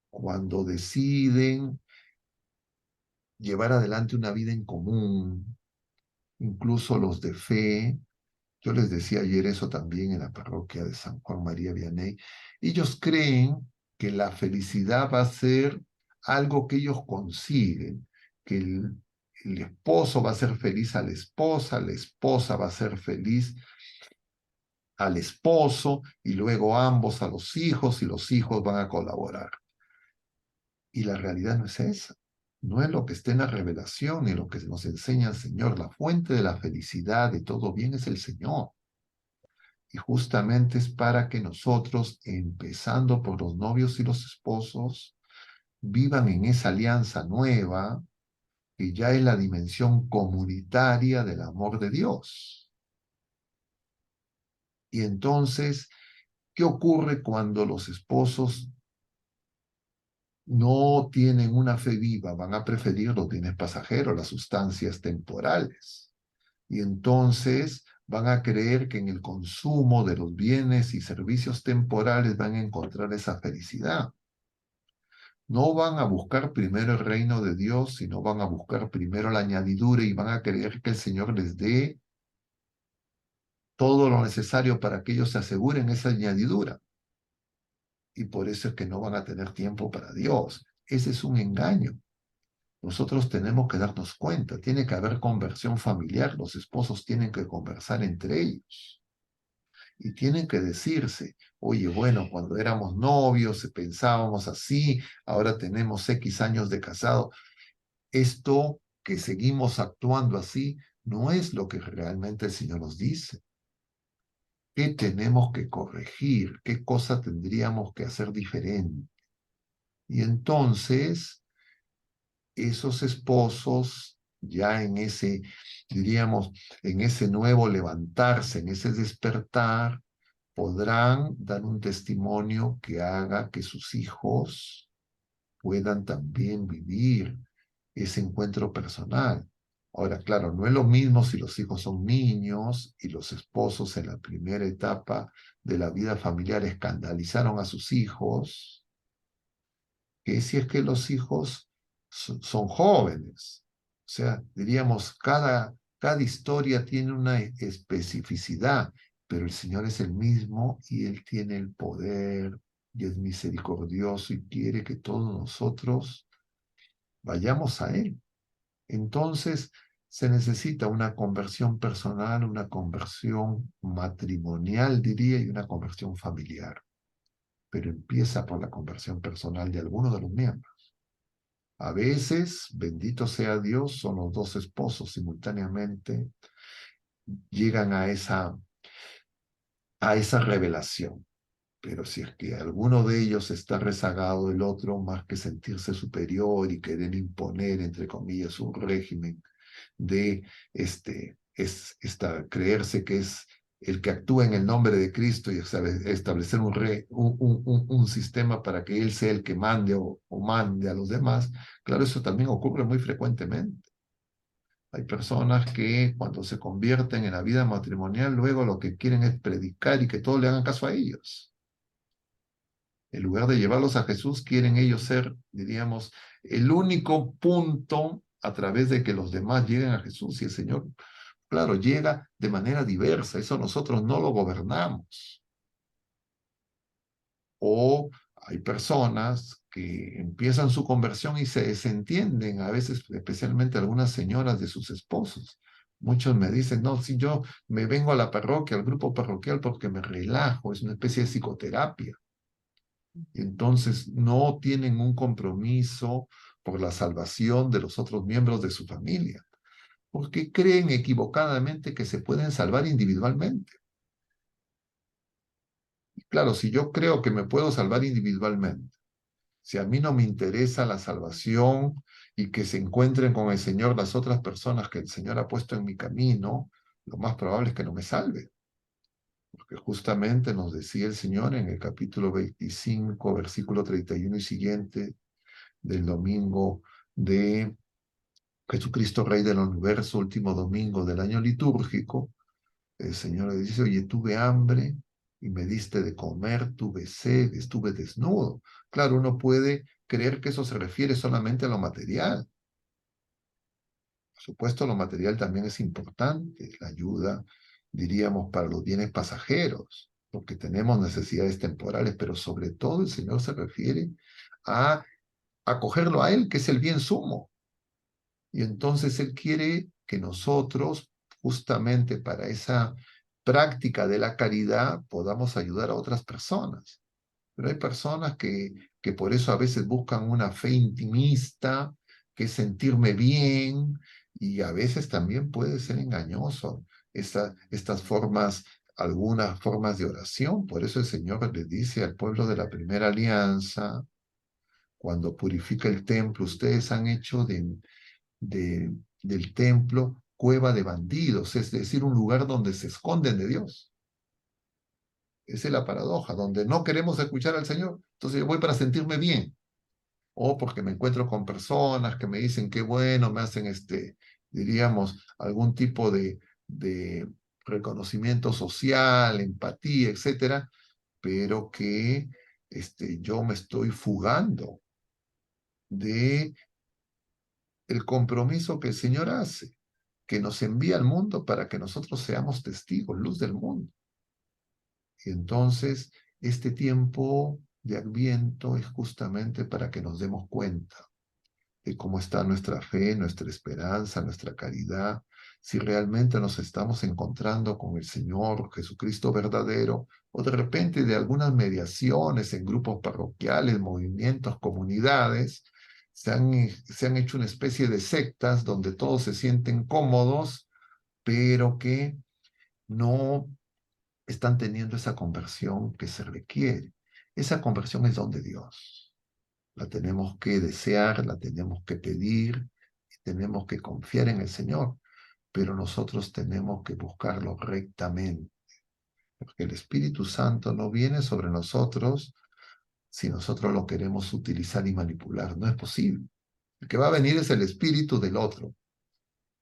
cuando deciden llevar adelante una vida en común, incluso los de fe, yo les decía ayer eso también en la parroquia de San Juan María Vianney, ellos creen que la felicidad va a ser algo que ellos consiguen, que el esposo va a ser feliz a la esposa va a ser feliz al esposo y luego ambos a los hijos y los hijos van a colaborar. Y la realidad no es esa. No es lo que está en la revelación ni lo que nos enseña el Señor. La fuente de la felicidad, de todo bien, es el Señor. Y justamente es para que nosotros, empezando por los novios y los esposos, vivan en esa alianza nueva que ya es la dimensión comunitaria del amor de Dios. Y entonces, ¿qué ocurre cuando los esposos no tienen una fe viva? Van a preferir los bienes pasajeros, las sustancias temporales. Y entonces van a creer que en el consumo de los bienes y servicios temporales van a encontrar esa felicidad. No van a buscar primero el reino de Dios, sino van a buscar primero la añadidura y van a creer que el Señor les dé todo lo necesario para que ellos se aseguren esa añadidura. Y por eso es que no van a tener tiempo para Dios. Ese es un engaño. Nosotros tenemos que darnos cuenta, tiene que haber conversión familiar, los esposos tienen que conversar entre ellos y tienen que decirse, oye, bueno, cuando éramos novios pensábamos así, ahora tenemos X años de casado, esto que seguimos actuando así no es lo que realmente el Señor nos dice. ¿Qué tenemos que corregir? ¿Qué cosa tendríamos que hacer diferente? Y entonces esos esposos ya en ese, diríamos, en ese nuevo levantarse, en ese despertar, podrán dar un testimonio que haga que sus hijos puedan también vivir ese encuentro personal. Ahora, claro, no es lo mismo si los hijos son niños y los esposos en la primera etapa de la vida familiar escandalizaron a sus hijos, que si es que los hijos son jóvenes. O sea, diríamos, cada historia tiene una especificidad, pero el Señor es el mismo y Él tiene el poder y es misericordioso y quiere que todos nosotros vayamos a Él. Entonces, se necesita una conversión personal, una conversión matrimonial, diría, y una conversión familiar. Pero empieza por la conversión personal de alguno de los miembros. A veces, bendito sea Dios, son los dos esposos simultáneamente, llegan a esa revelación. Pero si es que alguno de ellos está rezagado del otro, más que sentirse superior y querer imponer, entre comillas, un régimen de creerse que es el que actúa en el nombre de Cristo y establecer un sistema para que Él sea el que mande o mande a los demás, claro, eso también ocurre muy frecuentemente. Hay personas que cuando se convierten en la vida matrimonial, luego lo que quieren es predicar y que todos le hagan caso a ellos. En lugar de llevarlos a Jesús, quieren ellos ser, diríamos, el único punto a través de que los demás lleguen a Jesús. Y el Señor, claro, llega de manera diversa. Eso nosotros no lo gobernamos. O hay personas que empiezan su conversión y se desentienden, a veces especialmente algunas señoras de sus esposos. Muchos me dicen, no, si yo me vengo a la parroquia, al grupo parroquial, porque me relajo, es una especie de psicoterapia. Y entonces no tienen un compromiso por la salvación de los otros miembros de su familia, porque creen equivocadamente que se pueden salvar individualmente. Y claro, si yo creo que me puedo salvar individualmente, si a mí no me interesa la salvación y que se encuentren con el Señor las otras personas que el Señor ha puesto en mi camino, lo más probable es que no me salve. Porque justamente nos decía el Señor en el capítulo 25, versículo 31 y siguiente del domingo de Jesucristo, Rey del Universo, último domingo del año litúrgico, el Señor le dice, oye, tuve hambre y me diste de comer, tuve sed, estuve desnudo. Claro, uno puede creer que eso se refiere solamente a lo material. Por supuesto, lo material también es importante, la ayuda, diríamos, para los bienes pasajeros, porque tenemos necesidades temporales, pero sobre todo el Señor se refiere a acogerlo a Él, que es el bien sumo. Y entonces Él quiere que nosotros, justamente para esa práctica de la caridad, podamos ayudar a otras personas. Pero hay personas que por eso a veces buscan una fe intimista, que es sentirme bien, y a veces también puede ser engañoso estas formas, algunas formas de oración. Por eso el Señor le dice al pueblo de la primera alianza, cuando purifica el templo, ustedes han hecho de, del templo cueva de bandidos, es decir, un lugar donde se esconden de Dios. Esa es la paradoja, donde no queremos escuchar al Señor. Entonces yo voy para sentirme bien, o porque me encuentro con personas que me dicen qué bueno, me hacen diríamos, algún tipo de reconocimiento social, empatía, etcétera, pero que yo me estoy fugando de el compromiso que el Señor hace, que nos envía al mundo para que nosotros seamos testigos, luz del mundo. Y entonces, este tiempo de Adviento es justamente para que nos demos cuenta de cómo está nuestra fe, nuestra esperanza, nuestra caridad, si realmente nos estamos encontrando con el Señor Jesucristo verdadero, o de repente de algunas mediaciones en grupos parroquiales, movimientos, comunidades, se han hecho una especie de sectas donde todos se sienten cómodos, pero que no están teniendo esa conversión que se requiere. Esa conversión es don de Dios. La tenemos que desear, la tenemos que pedir, y tenemos que confiar en el Señor, pero nosotros tenemos que buscarlo rectamente, porque el Espíritu Santo no viene sobre nosotros si nosotros lo queremos utilizar y manipular. No es posible. El que va a venir es el espíritu del otro,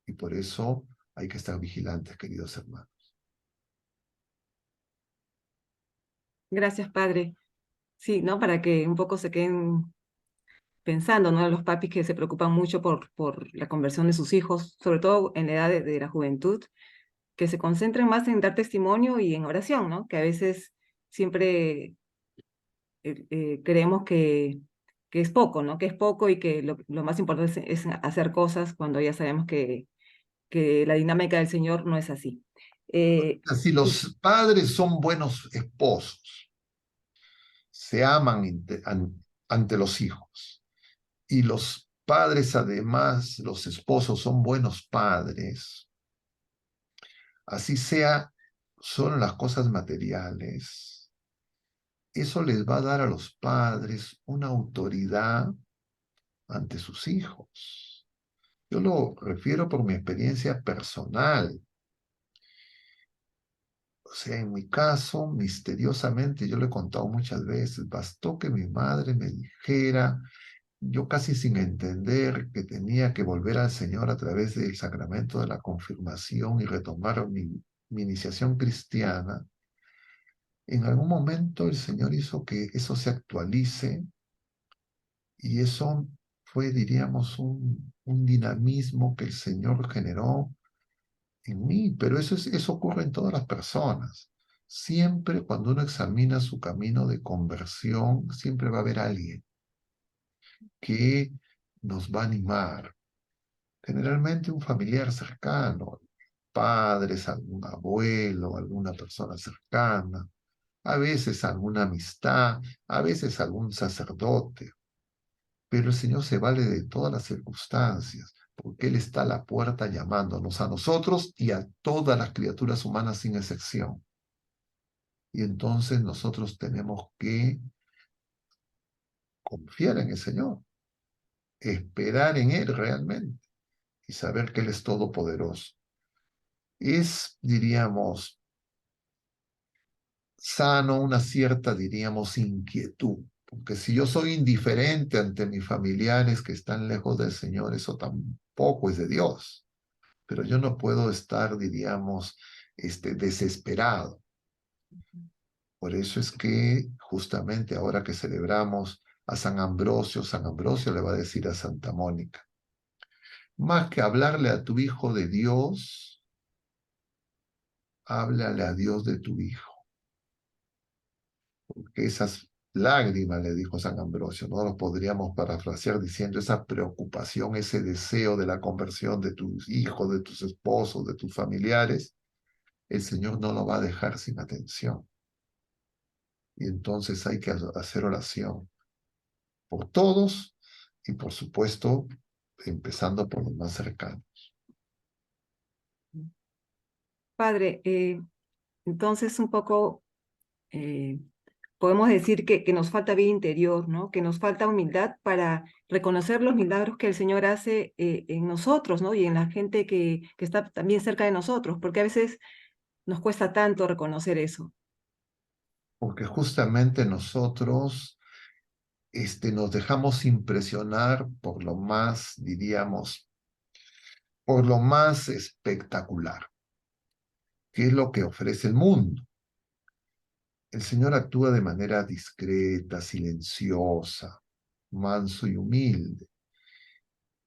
y por eso hay que estar vigilantes, queridos hermanos. Gracias, Padre. Sí, ¿no? Para que un poco se queden pensando, ¿no? Los papis que se preocupan mucho por la conversión de sus hijos, sobre todo en la edad de la juventud, que se concentren más en dar testimonio y en oración, ¿no? Que a veces siempre creemos que es poco, ¿no? Que es poco y que lo más importante es hacer cosas cuando ya sabemos que la dinámica del Señor no es así. Si Y los padres son buenos esposos, se aman ante los hijos, y los padres además, los esposos son buenos padres, así sea, son las cosas materiales, eso les va a dar a los padres una autoridad ante sus hijos. Yo lo refiero por mi experiencia personal. O sea, en mi caso, misteriosamente, yo lo he contado muchas veces, bastó que mi madre me dijera, yo casi sin entender que tenía que volver al Señor a través del sacramento de la confirmación y retomar mi iniciación cristiana. En algún momento el Señor hizo que eso se actualice y eso fue, diríamos, un dinamismo que el Señor generó en mí, pero eso ocurre en todas las personas. Siempre cuando uno examina su camino de conversión, siempre va a haber alguien que nos va a animar. Generalmente un familiar cercano, padres, algún abuelo, alguna persona cercana, a veces alguna amistad, a veces algún sacerdote. Pero el Señor se vale de todas las circunstancias, porque Él está a la puerta llamándonos a nosotros y a todas las criaturas humanas sin excepción. Y entonces nosotros tenemos que confiar en el Señor, esperar en Él realmente y saber que Él es todopoderoso. Es, diríamos, sano una cierta, diríamos, inquietud, porque si yo soy indiferente ante mis familiares que están lejos del Señor, eso tampoco es de Dios. Pero yo no puedo estar, diríamos, desesperado. Por eso es que justamente ahora que celebramos a San Ambrosio le va a decir a Santa Mónica, más que hablarle a tu hijo de Dios, háblale a Dios de tu hijo. Porque esas lágrimas, le dijo San Ambrosio, no lo podríamos parafrasear diciendo esa preocupación, ese deseo de la conversión de tus hijos, de tus esposos, de tus familiares, el Señor no lo va a dejar sin atención. Y entonces hay que hacer oración por todos y por supuesto empezando por los más cercanos. Padre, entonces un poco eh, podemos decir que nos falta vida interior, ¿no? Que nos falta humildad para reconocer los milagros que el Señor hace en nosotros, ¿no? Y en la gente que está también cerca de nosotros, porque a veces nos cuesta tanto reconocer eso. Porque justamente nosotros nos dejamos impresionar por lo más, diríamos, por lo más espectacular, que es lo que ofrece el mundo. El Señor actúa de manera discreta, silenciosa, manso y humilde.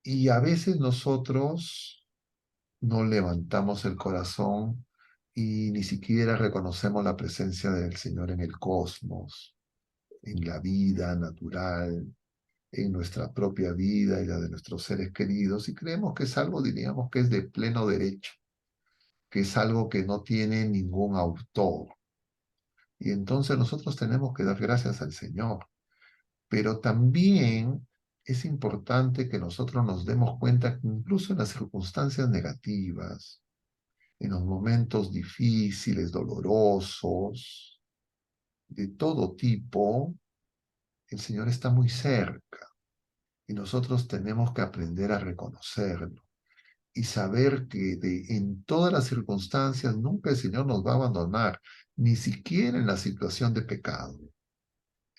Y a veces nosotros no levantamos el corazón y ni siquiera reconocemos la presencia del Señor en el cosmos, en la vida natural, en nuestra propia vida y la de nuestros seres queridos, y creemos que es algo, diríamos, que es de pleno derecho, que es algo que no tiene ningún autor. Y entonces nosotros tenemos que dar gracias al Señor. Pero también es importante que nosotros nos demos cuenta que incluso en las circunstancias negativas, en los momentos difíciles, dolorosos, de todo tipo, el Señor está muy cerca y nosotros tenemos que aprender a reconocerlo y saber que en todas las circunstancias nunca el Señor nos va a abandonar, ni siquiera en la situación de pecado.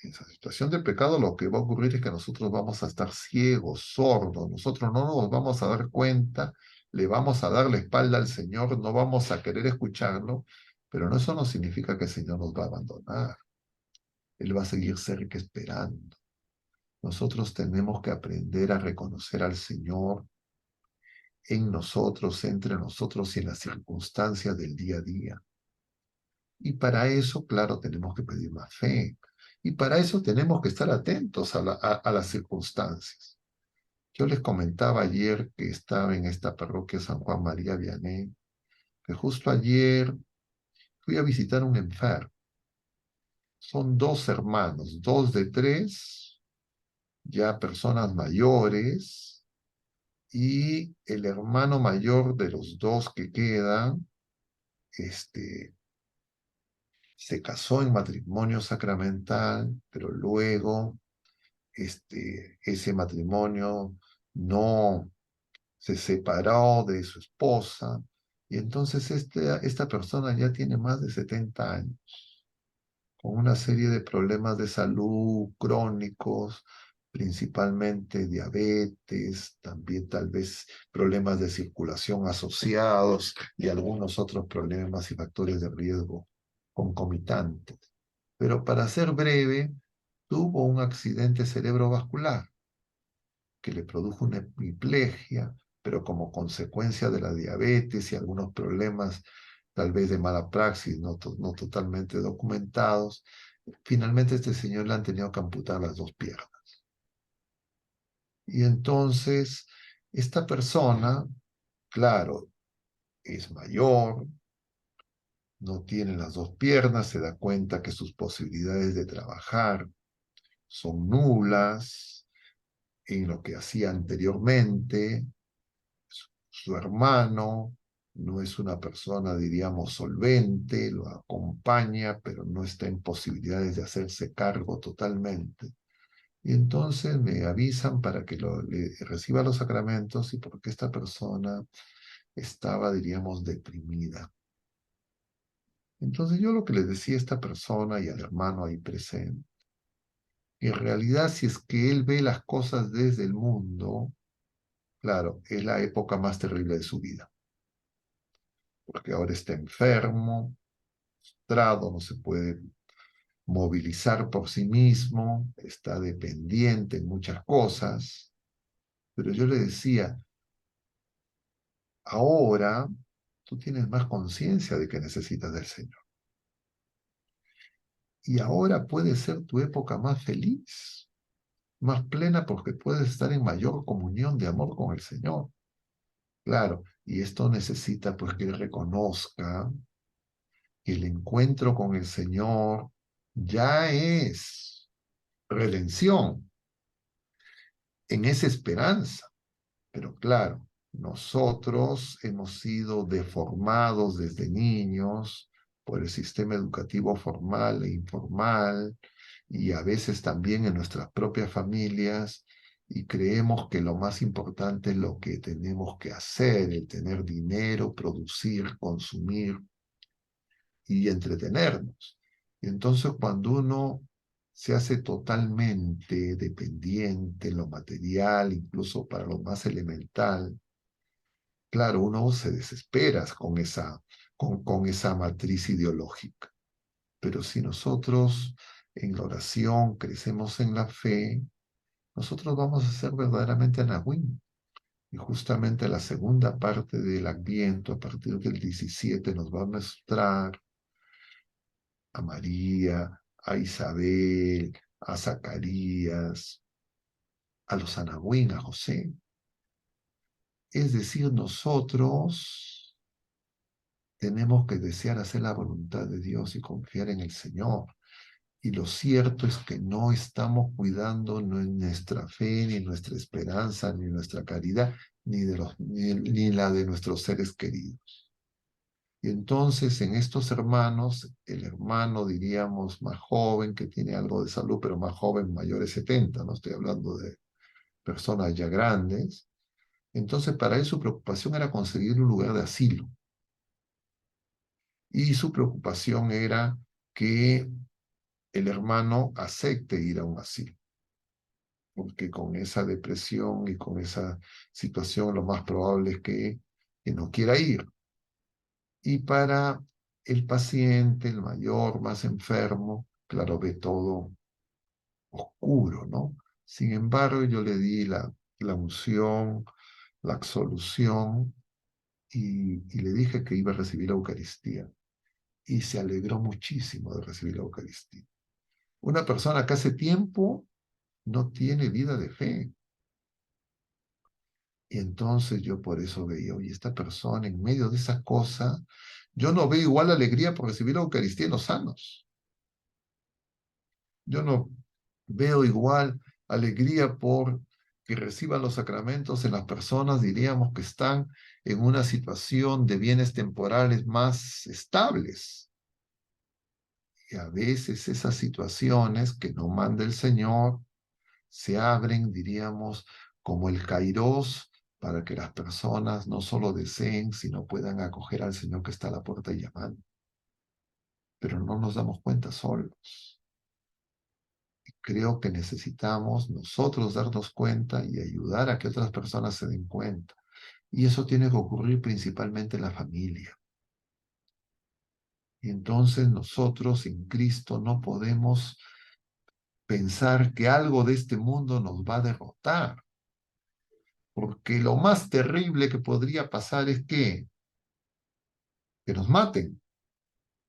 En esa situación de pecado lo que va a ocurrir es que nosotros vamos a estar ciegos, sordos, nosotros no nos vamos a dar cuenta, le vamos a dar la espalda al Señor, no vamos a querer escucharlo, pero eso no significa que el Señor nos va a abandonar. Él va a seguir cerca esperando. Nosotros tenemos que aprender a reconocer al Señor en nosotros, entre nosotros y en las circunstancias del día a día. Y para eso, claro, tenemos que pedir más fe. Y para eso tenemos que estar atentos a las circunstancias. Yo les comentaba ayer que estaba en esta parroquia San Juan María Vianney, que justo ayer fui a visitar a un enfermo. Son dos hermanos, dos de tres, ya personas mayores, y el hermano mayor de los dos que quedan, se casó en matrimonio sacramental, pero luego ese matrimonio no se separó de su esposa, y entonces esta persona ya tiene más de 70 años, con una serie de problemas de salud crónicos, principalmente diabetes, también tal vez problemas de circulación asociados y algunos otros problemas y factores de riesgo concomitantes. Pero para ser breve, tuvo un accidente cerebrovascular que le produjo una hemiplegia, pero como consecuencia de la diabetes y algunos problemas tal vez de mala praxis, no totalmente documentados, finalmente este señor le han tenido que amputar las dos piernas. Y entonces, esta persona, claro, es mayor, no tiene las dos piernas, se da cuenta que sus posibilidades de trabajar son nulas en lo que hacía anteriormente. Su hermano no es una persona, diríamos, solvente, lo acompaña, pero no está en posibilidades de hacerse cargo totalmente. Y entonces me avisan para que le reciba los sacramentos y porque esta persona estaba, diríamos, deprimida. Entonces yo lo que le decía a esta persona y al hermano ahí presente, en realidad si es que él ve las cosas desde el mundo, claro, es la época más terrible de su vida, porque ahora está enfermo, frustrado, no se puede movilizar por sí mismo, está dependiente en muchas cosas, pero yo le decía, ahora tú tienes más conciencia de que necesitas del Señor. Y ahora puede ser tu época más feliz, más plena, porque puedes estar en mayor comunión de amor con el Señor. Claro, y esto necesita pues que Él reconozca que el encuentro con el Señor ya es redención, en esa esperanza. Pero claro, nosotros hemos sido deformados desde niños por el sistema educativo formal e informal y a veces también en nuestras propias familias y creemos que lo más importante es lo que tenemos que hacer, el tener dinero, producir, consumir y entretenernos. Y entonces cuando uno se hace totalmente dependiente en lo material, incluso para lo más elemental, claro, uno se desespera con esa matriz ideológica. Pero si nosotros en la oración crecemos en la fe, nosotros vamos a ser verdaderamente Anahuim. Y justamente la segunda parte del Adviento, a partir del 17, nos va a mostrar a María, a Isabel, a Zacarías, a los Anahuim, a José. Es decir, nosotros tenemos que desear hacer la voluntad de Dios y confiar en el Señor. Y lo cierto es que no estamos cuidando ni nuestra fe, ni nuestra esperanza, ni nuestra caridad, ni la de nuestros seres queridos. Y entonces en estos hermanos, el hermano, diríamos, más joven, que tiene algo de salud, pero más joven, mayor de 70, no estoy hablando de personas ya grandes, entonces para él su preocupación era conseguir un lugar de asilo. Y su preocupación era que el hermano acepte ir a un asilo, porque con esa depresión y con esa situación lo más probable es que no quiera ir. Y para el paciente, el mayor, más enfermo, claro, ve todo oscuro, ¿no? Sin embargo, yo le di la unción, la absolución y le dije que iba a recibir la Eucaristía. Y se alegró muchísimo de recibir la Eucaristía. Una persona que hace tiempo no tiene vida de fe. Y entonces yo por eso veía, oye, esta persona en medio de esa cosa, yo no veo igual alegría por recibir la Eucaristía en los sanos. Yo no veo igual alegría por que reciban los sacramentos en las personas, diríamos, que están en una situación de bienes temporales más estables. Y a veces esas situaciones que no manda el Señor se abren, diríamos, como el Kairos, para que las personas no solo deseen, sino puedan acoger al Señor que está a la puerta y llamando. Pero no nos damos cuenta solos. Creo que necesitamos nosotros darnos cuenta y ayudar a que otras personas se den cuenta. Y eso tiene que ocurrir principalmente en la familia. Y entonces nosotros en Cristo no podemos pensar que algo de este mundo nos va a derrotar. Porque lo más terrible que podría pasar es que nos maten.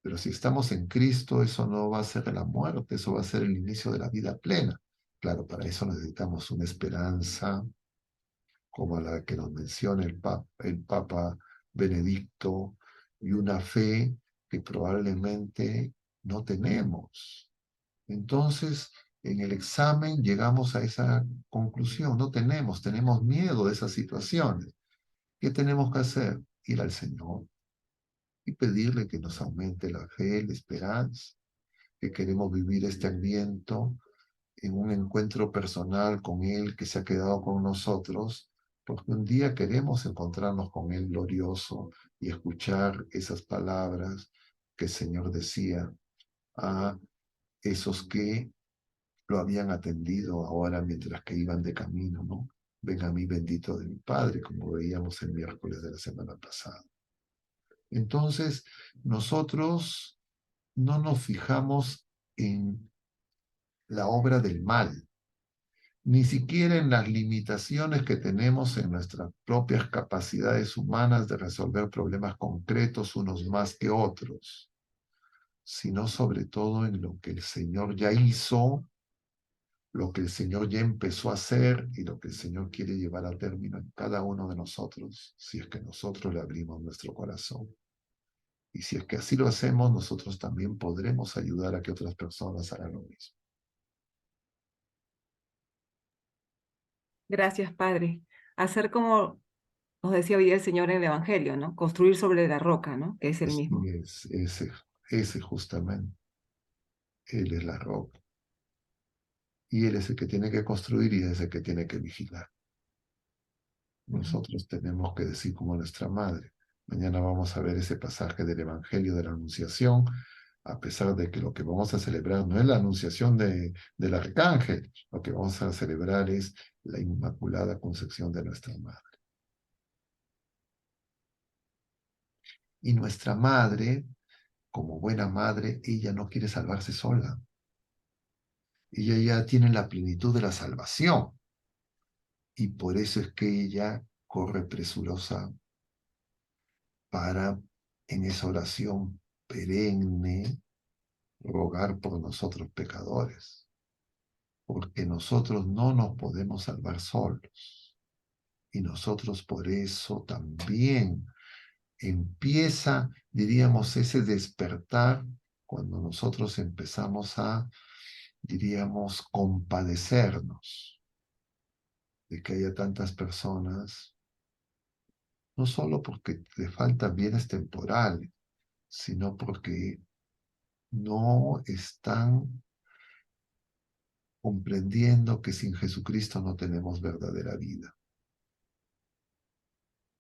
Pero si estamos en Cristo, eso no va a ser la muerte, eso va a ser el inicio de la vida plena. Claro, para eso necesitamos una esperanza como la que nos menciona el Papa Benedicto y una fe que probablemente no tenemos. Entonces, en el examen llegamos a esa conclusión, no tenemos miedo de esas situaciones. ¿Qué tenemos que hacer? Ir al Señor y pedirle que nos aumente la fe, la esperanza, que queremos vivir este Adviento en un encuentro personal con Él que se ha quedado con nosotros, porque un día queremos encontrarnos con Él glorioso y escuchar esas palabras que el Señor decía a esos que lo habían atendido ahora mientras que iban de camino, ¿no? Ven a mí bendito de mi Padre, como veíamos el miércoles de la semana pasada. Entonces, nosotros no nos fijamos en la obra del mal, ni siquiera en las limitaciones que tenemos en nuestras propias capacidades humanas de resolver problemas concretos unos más que otros, sino sobre todo en lo que el Señor ya hizo, lo que el Señor ya empezó a hacer y lo que el Señor quiere llevar a término en cada uno de nosotros, si es que nosotros le abrimos nuestro corazón. Y si es que así lo hacemos, nosotros también podremos ayudar a que otras personas hagan lo mismo. Gracias, Padre. Hacer como nos decía hoy día el Señor en el Evangelio, ¿no? Construir sobre la roca, ¿no? Que es el Así mismo. es, ese justamente, Él es la roca. Y Él es el que tiene que construir y es el que tiene que vigilar. Ujú. Nosotros tenemos que decir como nuestra madre. Mañana vamos a ver ese pasaje del Evangelio de la Anunciación, a pesar de que lo que vamos a celebrar no es la Anunciación del Arcángel, lo que vamos a celebrar es la Inmaculada Concepción de nuestra Madre. Y nuestra madre, como buena madre, ella no quiere salvarse sola. Ella ya tiene la plenitud de la salvación. Y por eso es que ella corre presurosa para, en esa oración perenne, rogar por nosotros pecadores, porque nosotros no nos podemos salvar solos. Y nosotros por eso también empieza, diríamos, ese despertar cuando nosotros empezamos a, diríamos, compadecernos de que haya tantas personas, no solo porque le faltan bienes temporales, sino porque no están comprendiendo que sin Jesucristo no tenemos verdadera vida.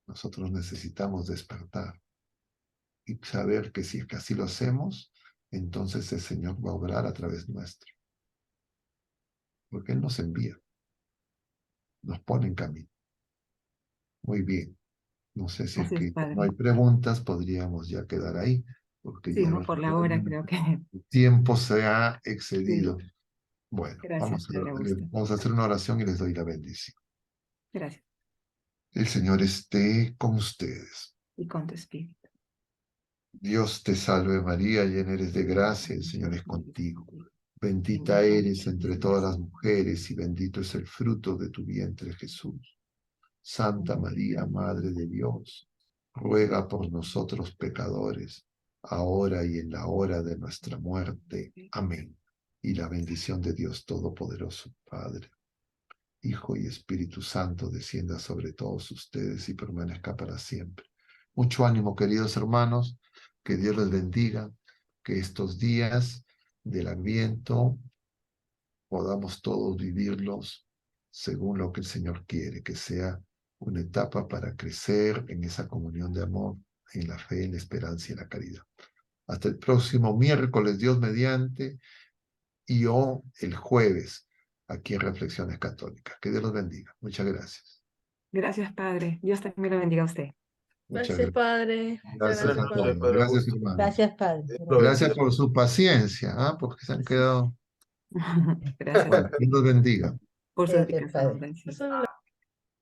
Nosotros necesitamos despertar y saber que si es que así lo hacemos, entonces el Señor va a obrar a través nuestro, porque Él nos envía, nos pone en camino. Muy bien, no sé si es Gracias, que no hay Padre. preguntas, podríamos ya quedar ahí, porque Sí, ya ¿no? Por la hora creo que el tiempo se ha excedido. sí. Bueno, Gracias, Padre Augusto. vamos a hacer una oración y les doy la bendición. Gracias. El Señor esté con ustedes. Y con tu espíritu. Dios te salve María, llena eres de gracia, el Señor es contigo. Bendita eres entre todas las mujeres y bendito es el fruto de tu vientre, Jesús. Santa María, Madre de Dios, ruega por nosotros pecadores, ahora y en la hora de nuestra muerte. Amén. Y la bendición de Dios Todopoderoso, Padre, Hijo y Espíritu Santo, descienda sobre todos ustedes y permanezca para siempre. Mucho ánimo, queridos hermanos, que Dios les bendiga, que estos días del Adviento podamos todos vivirlos según lo que el Señor quiere, que sea una etapa para crecer en esa comunión de amor, en la fe, en la esperanza y en la caridad. Hasta el próximo miércoles, Dios mediante, y o el jueves, aquí en Reflexiones Católicas. Que Dios los bendiga. Muchas gracias. Gracias, Padre. Dios también lo bendiga a usted. Muchas Gracias, gracias. Padre. Gracias a Gracias, Padre. todos. Gracias, hermanos. Gracias, Padre. Gracias por su paciencia, porque se han quedado. Gracias Bueno, Dios los bendiga. por su Gracias, dedicación. Padre. Gracias.